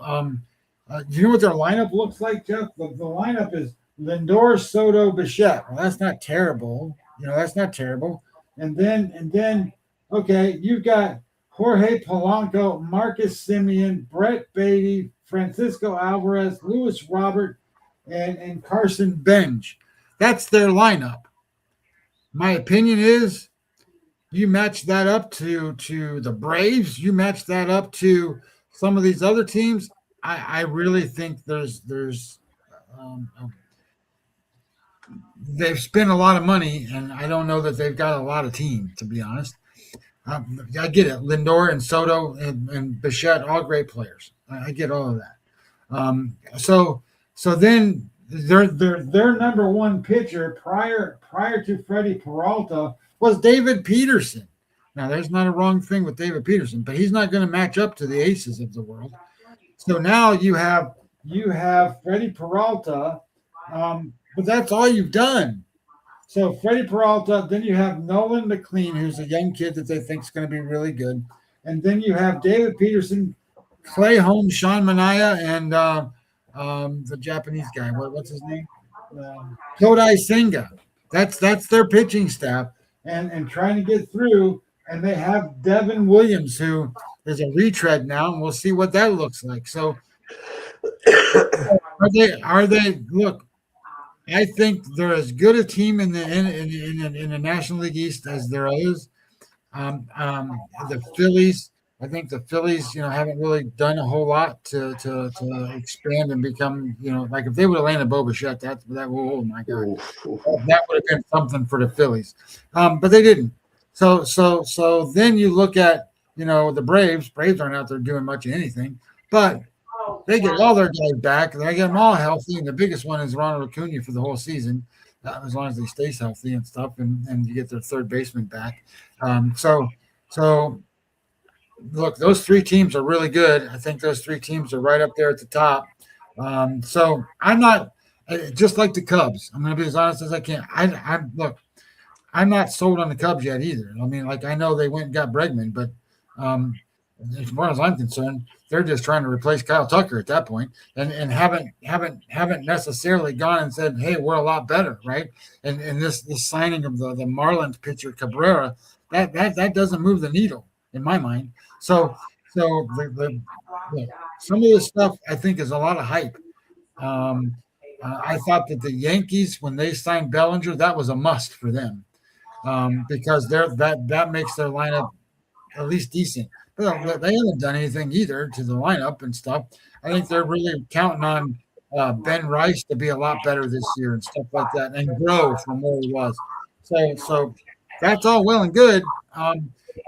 F: do you know what their lineup looks like, Jeff? The lineup is Lindor, Soto, Bichette. Well, that's not terrible. That's not terrible. And then okay, you've got Jorge Polanco, Marcus Semien, Brett Beatty, Francisco Alvarez, Luis Robert, and Carson Bench. That's their lineup. My opinion is you match that up to the Braves, you match that up to some of these other teams. I really think there's they've spent a lot of money, and I don't know that they've got a lot of team, to be honest. I get it. Lindor and Soto and Bichette, all great players. I get all of that. So then their number one pitcher prior to Freddie Peralta was David Peterson. Now, there's not a wrong thing with David Peterson, but he's not going to match up to the aces of the world. So now you have Freddie Peralta, but that's all you've done. So Freddie Peralta, then you have Nolan McLean, who's a young kid that they think is going to be really good, and then you have David Peterson, Clay Holmes, Sean Manaea, and the Japanese guy. What's his name? Kodai Senga. That's their pitching staff, and trying to get through. And they have Devin Williams, who is a retread now, and we'll see what that looks like. So are they? Look, I think they're as good a team in the National League East as there is. The Phillies. I think the Phillies, haven't really done a whole lot to expand and become, like if they would have landed Bo Bichette, oh my God, that would have been something for the Phillies. But they didn't. So then you look at, the Braves. Braves aren't out there doing much of anything, but they get all their guys back. They get them all healthy, and the biggest one is Ronald Acuna for the whole season, as long as he stays healthy and stuff, and you get their third baseman back. So. Look, those three teams are really good. I think those three teams are right up there at the top. So I'm not just like the Cubs. I'm going to be as honest as I can. I'm not sold on the Cubs yet either. I mean, I know they went and got Bregman, but as far as I'm concerned, they're just trying to replace Kyle Tucker at that point, and haven't necessarily gone and said, hey, we're a lot better, right? And this signing of the Marlins pitcher Cabrera, that doesn't move the needle in my mind. So some of this stuff I think is a lot of hype. I thought that the Yankees, when they signed Bellinger, that was a must for them, because that makes their lineup at least decent. But they haven't done anything either to the lineup and stuff. I think they're really counting on Ben Rice to be a lot better this year and stuff like that, and grow from where he was. So that's all well and good.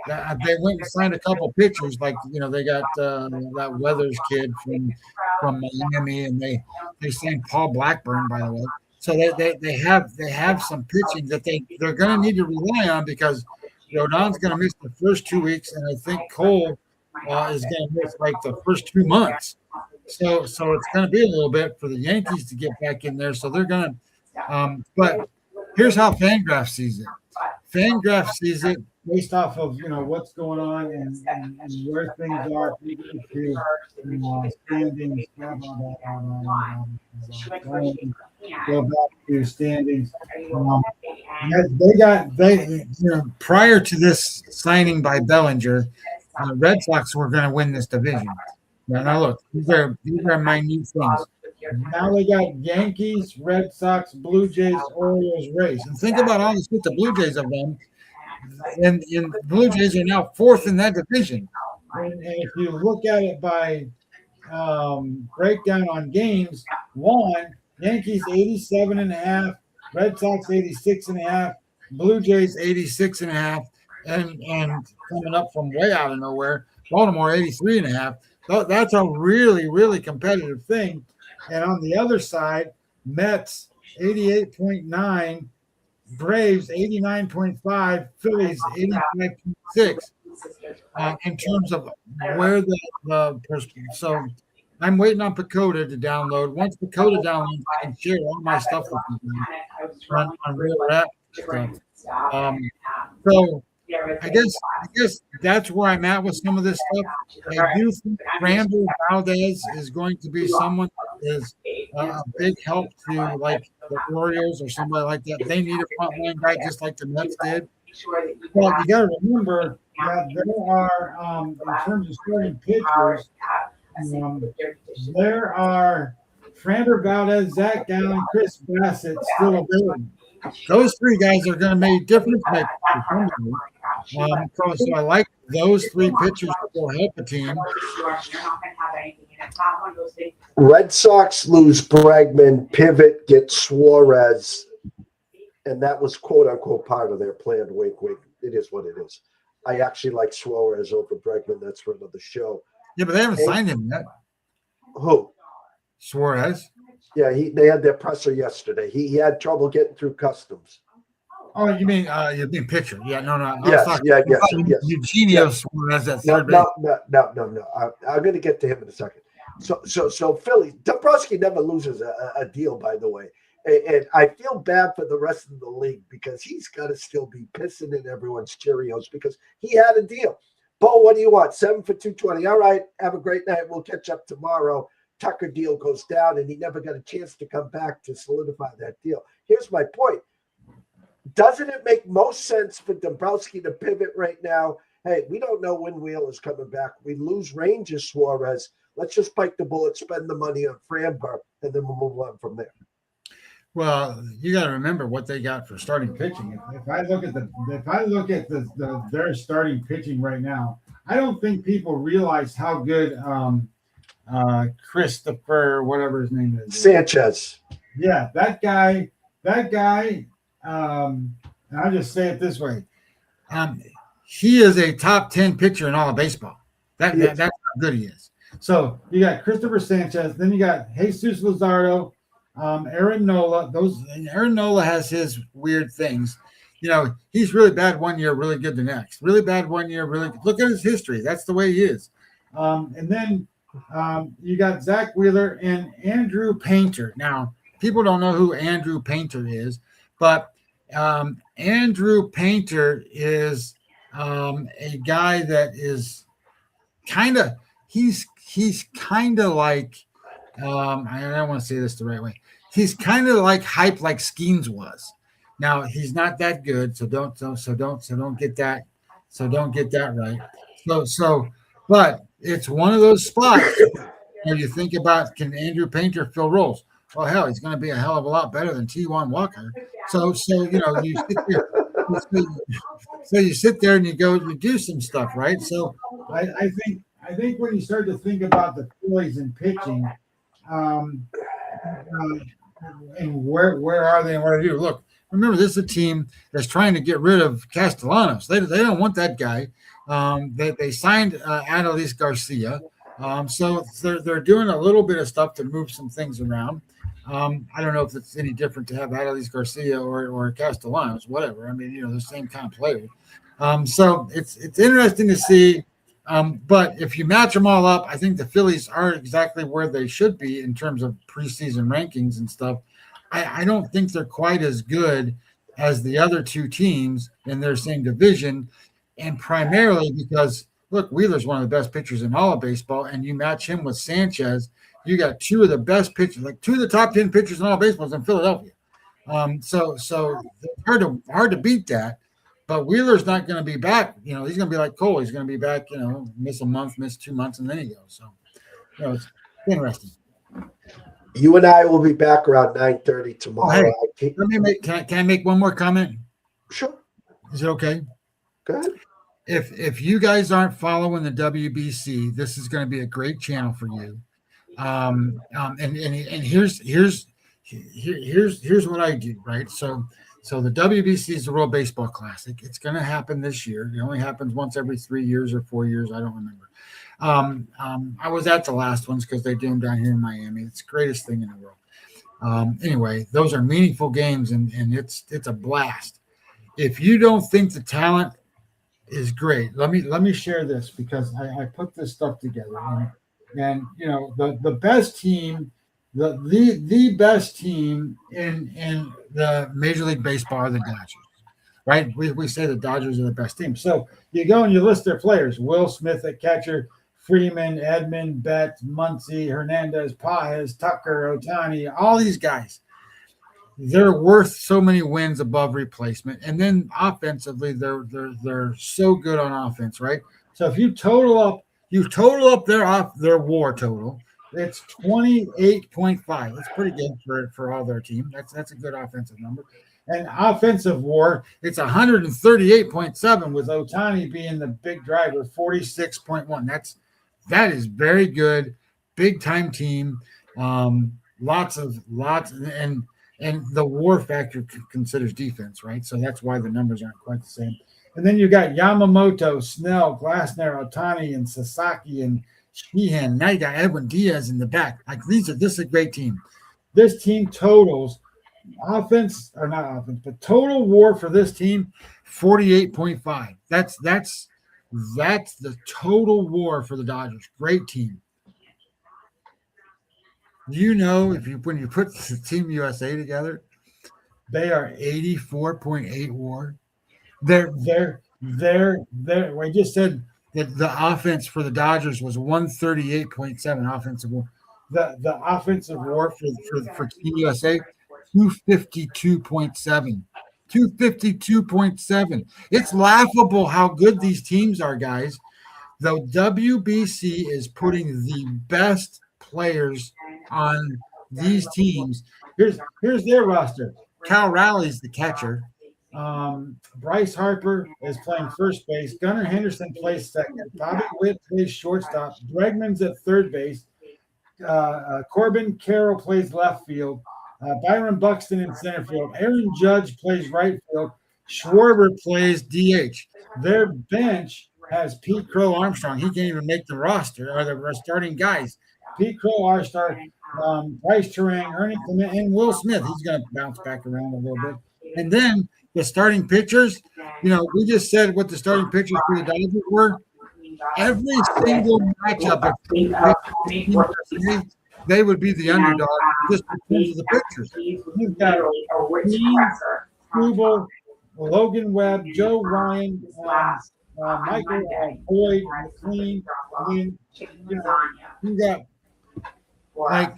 F: They went and signed a couple pitchers, like they got that Weathers kid from Miami, and they signed Paul Blackburn, by the way. So they have some pitching that they're going to need to rely on, because Rodon's going to miss the first 2 weeks, and I think Cole is going to miss the first 2 months. So it's going to be a little bit for the Yankees to get back in there. So they're going to. But here's how Fangraph sees it. Fangraph sees it based off of what's going on and where things are. Standings. Go back to standings. They prior to this signing by Bellinger, the Red Sox were going to win this division. Now look, these are minute things. Now they got Yankees, Red Sox, Blue Jays, Orioles, Rays. And think about all the shit the Blue Jays have done. And the Blue Jays are now fourth in that division. And if you look at it by breakdown on games, Yankees 87.5, Red Sox 86.5, Blue Jays 86.5, and coming up from way out of nowhere, Baltimore 83.5. So that's a really, really competitive thing. And on the other side, Mets 88.9, Braves 89.5, Phillies 85.6. In terms of where so I'm waiting on Pacoda to download. Once Pacoda downloads, I can share all my stuff with you on where we're at stuff. So I guess that's where I'm at with some of this stuff. I do think Randall Valdez is going to be someone that is a big help to like the Orioles or somebody like that. They need a frontline guy just like the Mets did. Well, you got to remember that there are, in terms of starting pitchers, there are Framber Valdez, Zach Gallen, Chris Bassett still available. Those three guys are going to make a difference. So I like those three pitchers that will help a team.
E: Red Sox lose Bregman, pivot, get Suarez, and that was quote unquote part of their plan. Wink, wink. It is what it is. I actually like Suarez over Bregman. That's for another show.
F: Yeah, but they haven't signed him yet.
E: Who?
F: Suarez.
E: Yeah, they had their presser yesterday. He had trouble getting through customs.
F: Oh, you mean pitcher? Yeah, no.
E: Yes.
F: Eugenio Suarez at third
E: base. No. I'm going to get to him in a second. So Philly, Dombrowski never loses a deal, by the way. And I feel bad for the rest of the league because he's got to still be pissing in everyone's Cheerios because he had a deal. Bo, what do you want? 7 for $220. All right, have a great night. We'll catch up tomorrow. Tucker deal goes down, and he never got a chance to come back to solidify that deal. Here's my point. Doesn't it make most sense for Dombrowski to pivot right now? Hey, we don't know when Wheel is coming back. We lose Rangers Suarez. Let's just bite the bullet, spend the money on Framber, and then we'll move on from there.
F: Well, you got to remember what they got for starting pitching. If I look at their starting pitching right now, I don't think people realize how good Christopher, whatever his name is,
E: Sanchez.
F: Yeah, that guy. And I'll just say it this way: he is a top 10 pitcher in all of baseball. That's how good he is. So you got Christopher Sanchez, then you got Jesus Luzardo. Aaron Nola, Aaron Nola has his weird things. You know, he's really bad one year, really good the next. Really bad one year, really good. Look at his history. That's the way he is. And then you got Zach Wheeler and Andrew Painter. Now, people don't know who Andrew Painter is, but Andrew Painter is a guy that is kind of he's kind of like I don't want to say this the right way. He's kind of like hype like Skeens was. Now he's not that good, so don't get that right. But it's one of those spots where you think about, can Andrew Painter fill roles? Well, hell, he's going to be a hell of a lot better than T1 Walker. So you know, you sit there and you do some stuff, right? So I think when you start to think about the Phillies and pitching, and where are they and what do they do? Look, remember, this is a team that's trying to get rid of Castellanos. They don't want that guy. They signed Adolis Garcia. So they're doing a little bit of stuff to move some things around. I don't know if it's any different to have Adolis Garcia or Castellanos, whatever. I mean, you know, they're the same kind of player. So it's interesting to see. But if you match them all up, I think the Phillies are exactly where they should be in terms of preseason rankings and stuff. I don't think they're quite as good as the other two teams in their same division, and primarily because, look, Wheeler's one of the best pitchers in all of baseball, and you match him with Sanchez, you got two of the best pitchers, like two of the top 10 pitchers in all of baseball in Philadelphia. So hard to beat that. But Wheeler's not going to be back. You know, he's going to be like Cole. He's going to be back, you know, miss a month, miss 2 months, and then he goes. So, you know, it's interesting.
E: You and I will be back around 9:30 tomorrow.
F: Hey, can I make one more comment?
E: Sure.
F: Is it okay?
E: Go ahead.
F: If you guys aren't following the WBC, this is going to be a great channel for you. And here's what I do, right? So the WBC is the World Baseball Classic. It's going to happen this year. It only happens once every 3 years or 4 years. I don't remember. I was at the last ones because they do them down here in Miami. It's the greatest thing in the world. Anyway, those are meaningful games, and it's a blast. If you don't think the talent is great, let me share this because I put this stuff together, and you know the best team, the best team in the Major League Baseball are the Dodgers. Right? We say the Dodgers are the best team. So you go and you list their players: Will Smith at catcher, Freeman, Edman, Betts, Muncy, Hernandez, Pages, Tucker, Ohtani, all these guys. They're worth so many wins above replacement. And then offensively, they're so good on offense, right? So if you total up their WAR total, it's 28.5. That's pretty good for all their team. That's a good offensive number. And offensive WAR, it's 138.7 with Ohtani being the big driver, 46.1. That is very good, big time team. Lots and the WAR factor considers defense, right? So that's why the numbers aren't quite the same. And then you got Yamamoto, Snell, Glasnow, Ohtani, and Sasaki and Sheehan. Now you got Edwin Diaz in the back. Like this is a great team. This team totals offense or not offense, but total WAR for this team 48.5. That's the total WAR for the Dodgers. Great team. You know, when you put the Team USA together, they are 84.8 WAR. I just said that the offense for the Dodgers was 138.7 offensive WAR. The offensive WAR for Team USA 252.7. 252.7. It's laughable how good these teams are, guys. The WBC is putting the best players on these teams. Here's their roster. Cal Rowley's the catcher. Bryce Harper is playing first base. Gunnar Henderson plays second. Bobby Witt plays shortstop. Bregman's at third base. Corbin Carroll plays left field. Byron Buxton in center field. Aaron Judge plays right field. Schwarber plays DH. Their bench has Pete Crow Armstrong. He can't even make the roster or the starting guys. Pete Crow, our star, Bryce Turang, Ernie Clement, and Will Smith. He's going to bounce back around a little bit. And then the starting pitchers, we just said what the starting pitchers for the Dodgers were. Every single matchup, they would be the underdog just because of the pitchers. You've got Struble, Logan Webb, Joe Ryan, Michael Boyd, McLean. You got guys,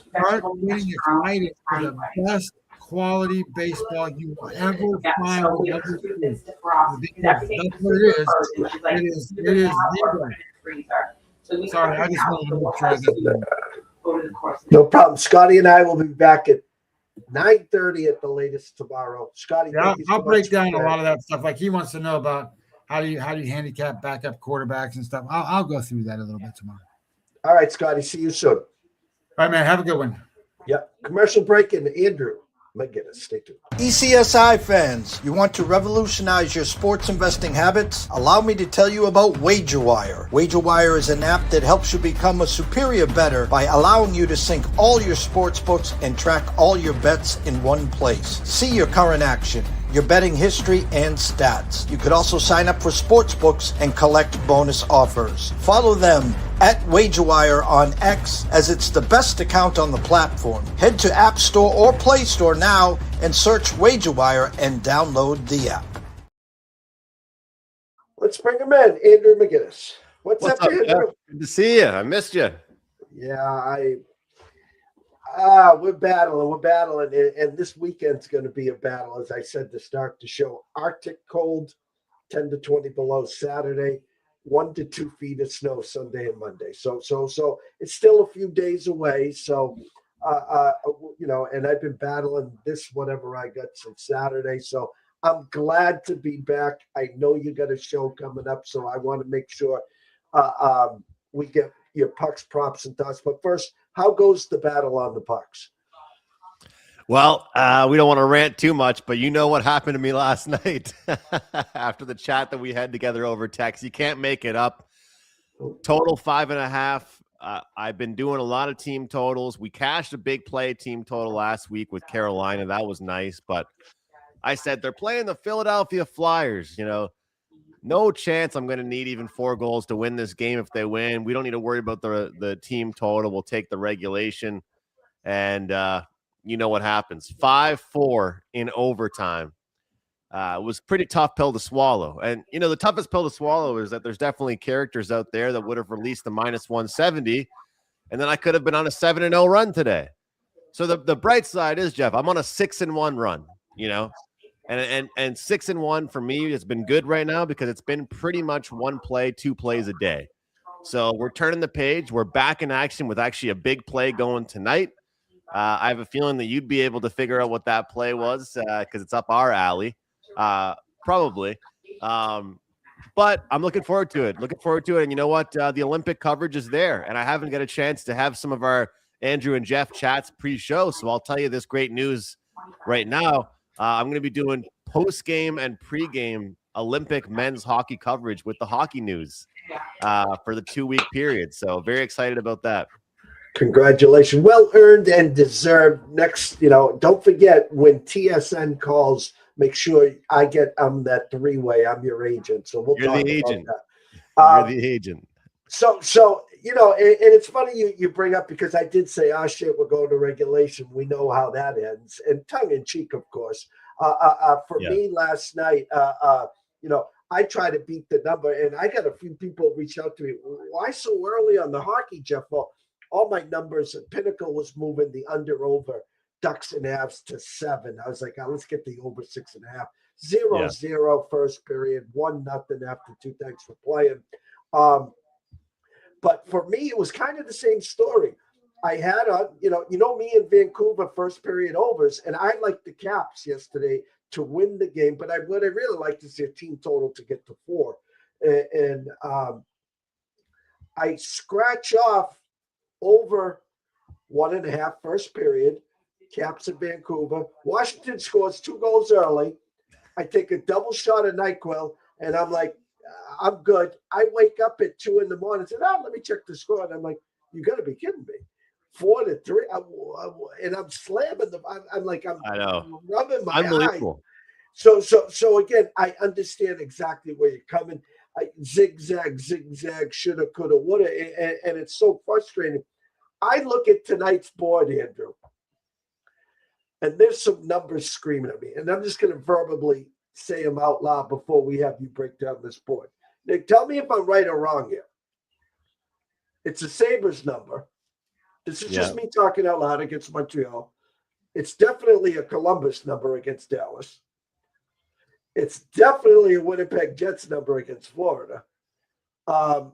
F: start getting excited for the best quality baseball you will ever find. That's what it is. It is the best. Sorry, I just wanted to make sure I got that.
E: No problem. Scotty and I will be back at 9:30 at the latest tomorrow. Scotty,
F: I'll break down a lot of that stuff. Like he wants to know about how do you handicap backup quarterbacks and stuff. I'll go through that a little bit tomorrow.
E: All right, Scotty. See you soon.
F: All right, man. Have a good one.
E: Yep. Commercial break and Andrew McInnis. Stay tuned.
A: ECSI fans, you want to revolutionize your sports investing habits? Allow me to tell you about WagerWire. WagerWire is an app that helps you become a superior bettor by allowing you to sync all your sports books and track all your bets in one place. See your current action, your betting history, and stats. You could also sign up for sports books and collect bonus offers. Follow them at WagerWire on X, as it's the best account on the platform. Head to App Store or Play Store now and search WagerWire and download the app.
E: Let's bring him in. Andrew McInnis. What's up, Andrew?
G: Jeff? Good to see you. I missed you.
E: Yeah, we're battling, and this weekend's going to be a battle, as I said to start the show. Arctic cold, 10 to 20 below Saturday, 1 to 2 feet of snow Sunday and Monday. So it's still a few days away. So, and I've been battling this, whatever I got since Saturday. So I'm glad to be back. I know you got a show coming up, so I want to make sure we get your pucks, props, and thoughts. But first, how goes the battle on the pucks?
G: Well, we don't want to rant too much, but you know what happened to me last night after the chat that we had together over text. You can't make it up. Total 5.5. I've been doing a lot of team totals. We cashed a big play team total last week with Carolina. That was nice. But I said they're playing the Philadelphia Flyers. No chance I'm going to need even 4 goals to win this game. If they win, we don't need to worry about the team total. We'll take the regulation. And you know what happens. 5-4 in overtime. It was a pretty tough pill to swallow. And, the toughest pill to swallow is that there's definitely characters out there that would have released the -170, and then I could have been on a 7-0 run today. So the bright side is, Jeff, I'm on a 6-1 run, and 6-1 for me has been good right now because it's been pretty much 1 play, 2 plays a day. So we're turning the page. We're back in action with actually a big play going tonight. I have a feeling that you'd be able to figure out what that play was because it's up our alley. Probably. But I'm looking forward to it. And you know what? The Olympic coverage is there, and I haven't got a chance to have some of our Andrew and Jeff chats pre-show. So I'll tell you this great news right now. I'm going to be doing post-game and pre-game Olympic men's hockey coverage with the Hockey News for the 2-week period. So very excited about that.
E: Congratulations. Well earned and deserved. Next, don't forget when TSN calls, make sure I get that 3-way. I'm your agent. So we'll talk about that.
G: You're the agent.
E: So and it's funny you bring up because I did say, shit, we're going to regulation. We know how that ends. And tongue in cheek, of course. For me last night, I try to beat the number, and I got a few people reach out to me. Why so early on the hockey, Jeff? Well, all my numbers, Pinnacle was moving the under-over Ducks and Avs to 7. I was like, let's get the over 6.5. 0-0 first period, 1-0 after 2. Thanks for playing. But for me, it was kind of the same story. I had me in Vancouver first period overs, and I liked the Caps yesterday to win the game. But what I really liked is their team total to get to 4. And I scratch off over 1.5 first period. Caps in Vancouver. Washington scores 2 goals early. I take a double shot of NyQuil, and I'm like, I'm good. I wake up at 2 in the morning and said, let me check the score. And I'm like, you got to be kidding me. 4-3. And I'm slamming them. I'm rubbing my eye. So again, I understand exactly where you're coming. Zigzag, shoulda, coulda, woulda, and it's so frustrating. I look at tonight's board, Andrew, and there's some numbers screaming at me, and I'm just going to verbally say them out loud before we have you break down this board. Nick, tell me if I'm right or wrong here. It's a Sabres number. This is just me talking out loud against Montreal. It's definitely a Columbus number against Dallas. It's definitely a Winnipeg Jets number against Florida. And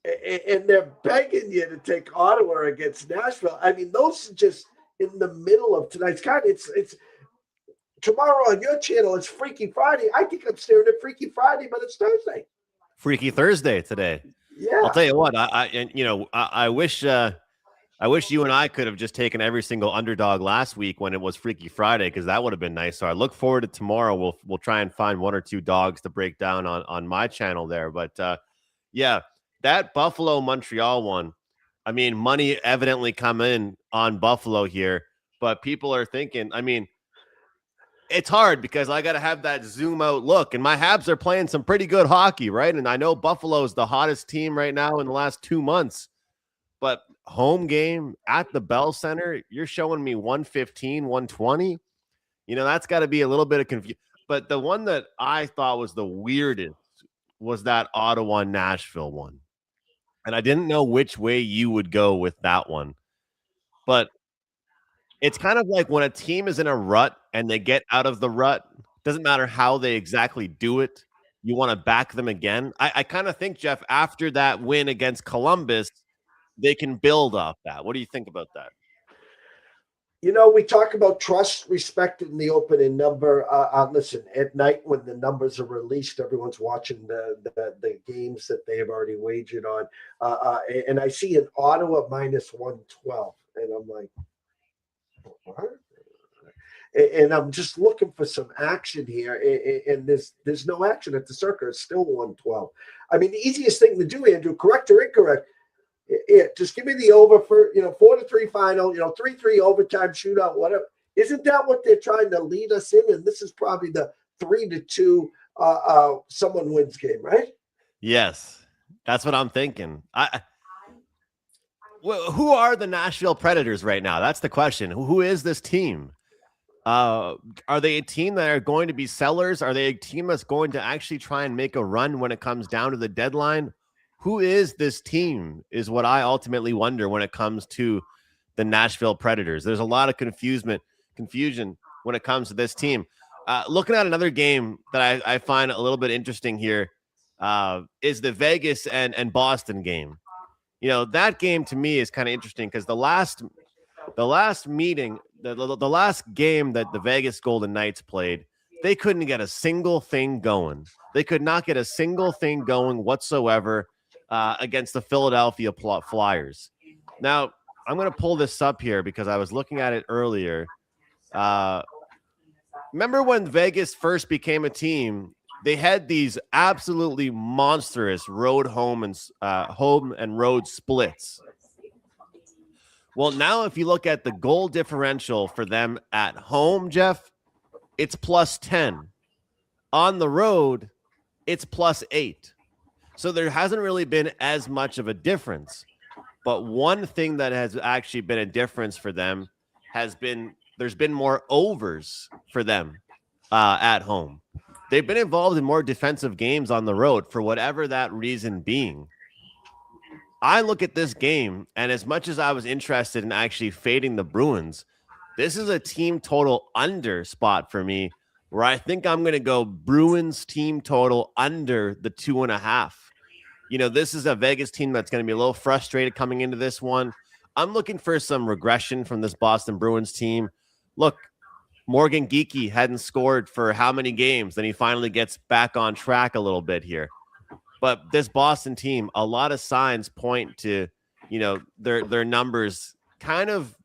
E: they're begging you to take Ottawa against Nashville. I mean, those are just in the middle of tonight's card. It's tomorrow on your channel. It's Freaky Friday. I think I'm staring at Freaky Friday, but it's Thursday.
G: Freaky Thursday today.
E: Yeah.
G: I'll tell you what. I wish you and I could have just taken every single underdog last week when it was Freaky Friday, because that would have been nice. So I look forward to tomorrow. We'll try and find 1 or 2 dogs to break down on my channel there. But that Buffalo Montreal one. I mean, money evidently come in on Buffalo here, but people are thinking. I mean, it's hard because I got to have that zoom out look, and my Habs are playing some pretty good hockey, right? And I know Buffalo is the hottest team right now in the last 2 months, but home game at the Bell Center, you're showing me 115, 120. That's got to be a little bit of confusion. But the one that I thought was the weirdest was that Ottawa-Nashville one. And I didn't know which way you would go with that one. But it's kind of like when a team is in a rut and they get out of the rut, doesn't matter how they exactly do it, you want to back them again. I kind of think, Jeff, after that win against Columbus, they can build off that. What do you think about that?
E: We talk about trust, respect in the opening number. Listen, at night when the numbers are released, everyone's watching the games that they have already wagered on. And I see an Ottawa -112. And I'm like, what? And I'm just looking for some action here. And there's no action at the circle. It's still 112. I mean, the easiest thing to do, Andrew, correct or incorrect, Yeah, just give me the over for 4-3 final, 3-3 overtime shootout, whatever. Isn't that what they're trying to lead us in? And this is probably the 3-2 someone wins game, right?
G: Yes, that's what I'm thinking. Who are the Nashville Predators right now? That's the question. Who is this team? Are they a team that are going to be sellers? Are they a team that's going to actually try and make a run when it comes down to the deadline? Who is this team is what I ultimately wonder when it comes to the Nashville Predators. There's a lot of confusion when it comes to this team. Looking at another game that I find a little bit interesting here is the Vegas and Boston game. That game to me is kind of interesting because the last meeting, the last game that the Vegas Golden Knights played, they couldn't get a single thing going. They could not get a single thing going whatsoever against the Philadelphia Flyers. Now, I'm going to pull this up here because I was looking at it earlier. Remember when Vegas first became a team? They had these absolutely monstrous home and road splits. Well, now if you look at the goal differential for them at home, Jeff, it's +10. On the road, it's +8. So there hasn't really been as much of a difference. But one thing that has actually been a difference for them has been there's been more overs for them at home. They've been involved in more defensive games on the road for whatever that reason being. I look at this game, and as much as I was interested in actually fading the Bruins, this is a team total under spot for me, where I think I'm going to go Bruins team total under the 2.5. This is a Vegas team that's going to be a little frustrated coming into this one. I'm looking for some regression from this Boston Bruins team. Look, Morgan Geekie hadn't scored for how many games? Then he finally gets back on track a little bit here. But this Boston team, a lot of signs point to, their numbers kind of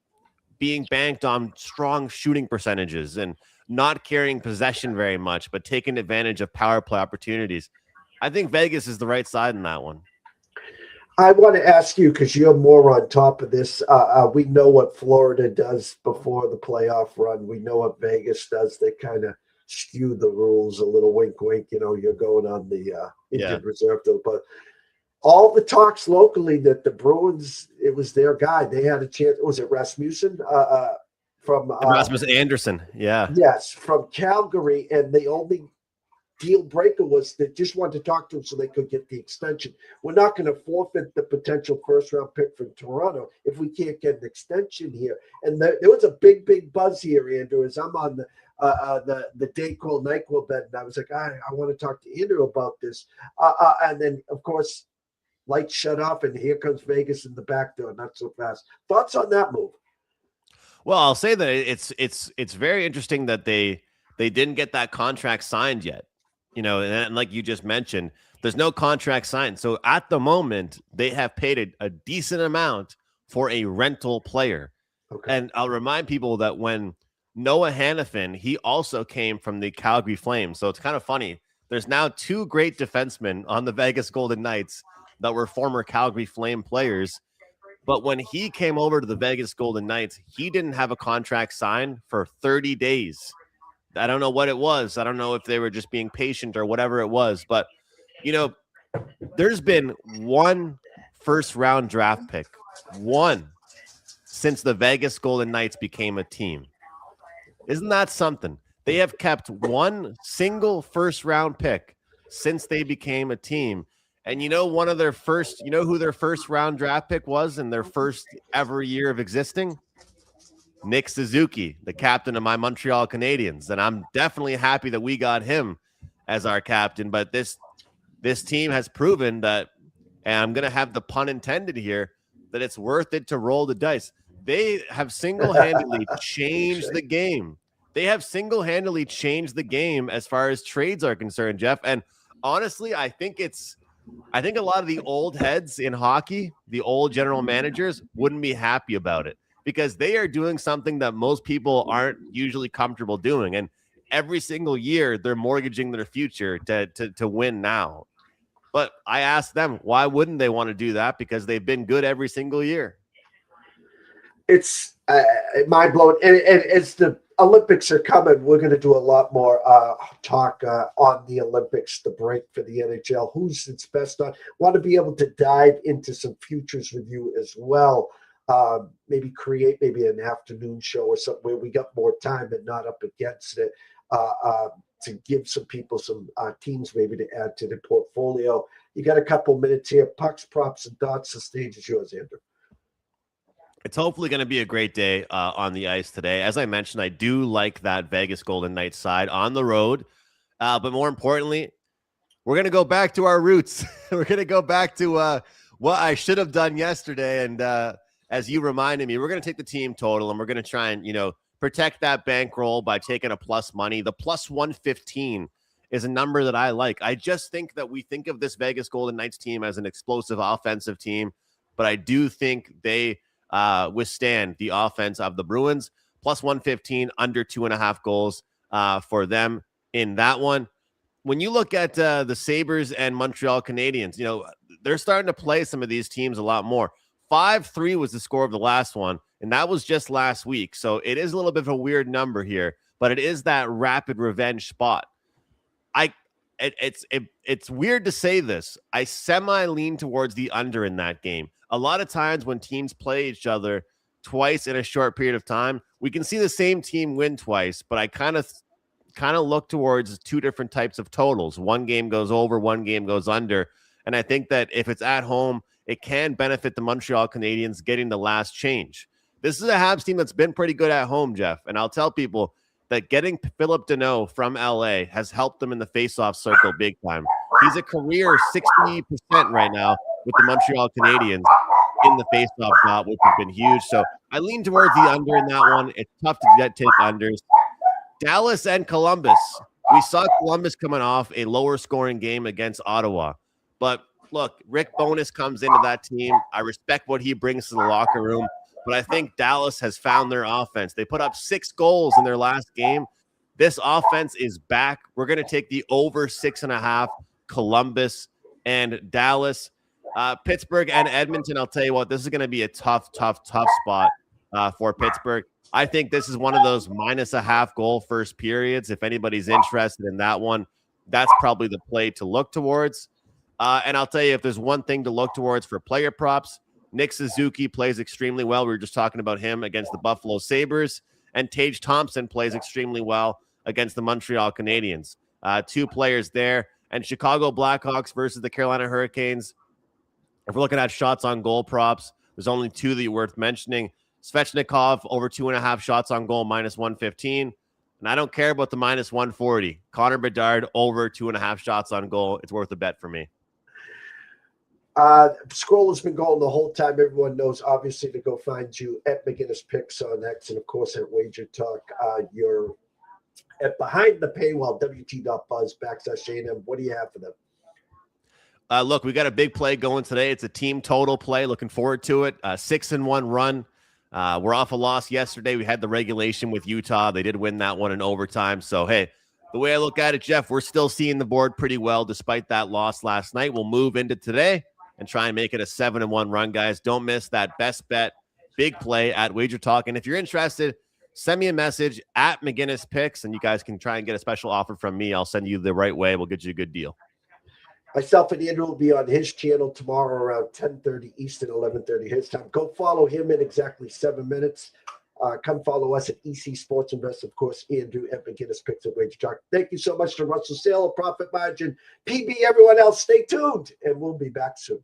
G: being banked on strong shooting percentages and not carrying possession very much, but taking advantage of power play opportunities. I think Vegas is the right side in that one.
E: I want to ask you, because you're more on top of this. We know what Florida does before the playoff run. We know what Vegas does. They kind of skew the rules a little. Wink, wink. You're going on the injured reserve, though. But all the talks locally that the Bruins, it was their guy. They had a chance. Was it Rasmussen? From
G: Rasmus Anderson. Yeah.
E: Yes, from Calgary, and the only deal breaker was they just wanted to talk to him so they could get the extension. We're not going to forfeit the potential first-round pick from Toronto if we can't get an extension here. And there was a big buzz here, Andrew, as I'm on the day called NyQuil bed, and I was like, I want to talk to Andrew about this. And then, of course, lights shut off, and here comes Vegas in the back door, not so fast. Thoughts on that move?
G: Well, I'll say that it's very interesting that they didn't get that contract signed yet. And like you just mentioned, there's no contract signed. So at the moment, they have paid a decent amount for a rental player. Okay. And I'll remind people that when Noah Hannafin, he also came from the Calgary Flames. So it's kind of funny. There's now two great defensemen on the Vegas Golden Knights that were former Calgary Flame players. But when he came over to the Vegas Golden Knights, he didn't have a contract signed for 30 days. I don't know what it was. I don't know if they were just being patient or whatever it was. But, there's been one first-round draft pick, one, since the Vegas Golden Knights became a team. Isn't that something? They have kept one single first-round pick since they became a team. And one of their first, who their first-round draft pick was in their first ever year of existing? Nick Suzuki, the captain of my Montreal Canadiens. And I'm definitely happy that we got him as our captain. But this team has proven that, and I'm going to have the pun intended here, that it's worth it to roll the dice. They have single-handedly changed the game. They have single-handedly changed the game as far as trades are concerned, Jeff. And honestly, I think a lot of the old heads in hockey, the old general managers, wouldn't be happy about it, because they are doing something that most people aren't usually comfortable doing. And every single year, they're mortgaging their future to win now. But I asked them, why wouldn't they want to do that? Because they've been good every single year.
E: It's mind blowing. And as the Olympics are coming, we're going to do a lot more talk on the Olympics, the break for the NHL, who's its best on. Want to be able to dive into some futures with you as well. Maybe create maybe an afternoon show or something where we got more time and not up against it to give some people some teams maybe to add to the portfolio. You got a couple minutes here. Pucks, props, and dots. The stage is yours, Andrew.
G: It's hopefully going to be a great day on the ice today. As I mentioned, I do like that Vegas Golden Knights side on the road. But more importantly, we're going to go back to our roots. We're going to go back to what I should have done yesterday. And as you reminded me, we're going to take the team total and we're going to try and, protect that bankroll by taking a plus money. The plus 115 is a number that I like. I just think that we think of this Vegas Golden Knights team as an explosive offensive team, but I do think they withstand the offense of the Bruins. Plus 115, under 2.5 goals for them in that one. When you look at the Sabres and Montreal Canadiens, they're starting to play some of these teams a lot more. 5-3 was the score of the last one, and that was just last week. So it is a little bit of a weird number here, but it is that rapid revenge spot. It's weird to say this. I semi-lean towards the under in that game. A lot of times when teams play each other twice in a short period of time, we can see the same team win twice, but I kind of look towards two different types of totals. One game goes over, one game goes under. And I think that if it's at home, it can benefit the Montreal Canadiens getting the last change. This is a Habs team that's been pretty good at home, Jeff. And I'll tell people that getting Philip Deneau from LA has helped them in the faceoff circle big time. He's a career 60% right now with the Montreal Canadiens in the faceoff dot, which has been huge. So I lean towards the under in that one. It's tough to take unders. Dallas and Columbus. We saw Columbus coming off a lower scoring game against Ottawa. But look, Rick Bowness comes into that team. I respect what he brings to the locker room, but I think Dallas has found their offense. They put up 6 goals in their last game. This offense is back. We're going to take the over 6.5, Columbus and Dallas. Pittsburgh and Edmonton, I'll tell you what, this is going to be a tough spot for Pittsburgh. I think this is one of those -0.5 goal first periods. If anybody's interested in that one, that's probably the play to look towards. And I'll tell you, if there's one thing to look towards for player props, Nick Suzuki plays extremely well. We were just talking about him against the Buffalo Sabres. And Tage Thompson plays extremely well against the Montreal Canadiens. 2 players there. And Chicago Blackhawks versus the Carolina Hurricanes. If we're looking at shots on goal props, there's only 2 that are worth mentioning. Svechnikov over 2.5 shots on goal, -115. And I don't care about the -140. Connor Bedard over 2.5 shots on goal. It's worth a bet for me.
E: Scroll has been going the whole time. Everyone knows, obviously, to go find you at McInnis Picks on X and, of course, at Wager Talk. You're at Behind the Paywall, WT.buzz/A&M. What do you have for them?
G: Look, we got a big play going today. It's a team total play. Looking forward to it. 6-1 run. We're off a loss yesterday. We had the regulation with Utah. They did win that one in overtime. So, hey, the way I look at it, Jeff, we're still seeing the board pretty well despite that loss last night. We'll move into today and try and make it a 7-1 run, guys. Don't miss that best bet, big play at Wager Talk. And if you're interested, send me a message at McInnis Picks, and you guys can try and get a special offer from me. I'll send you the right way. We'll get you a good deal.
E: Myself and Andrew will be on his channel tomorrow around 10:30 Eastern, 11:30 his time. Go follow him in exactly 7 minutes. Come follow us at EC Sports Invest, of course, Andrew at McInnis Picks at Wager Talk. Thank you so much to Russell Sale, Profit Margin, PB, everyone else. Stay tuned, and we'll be back soon.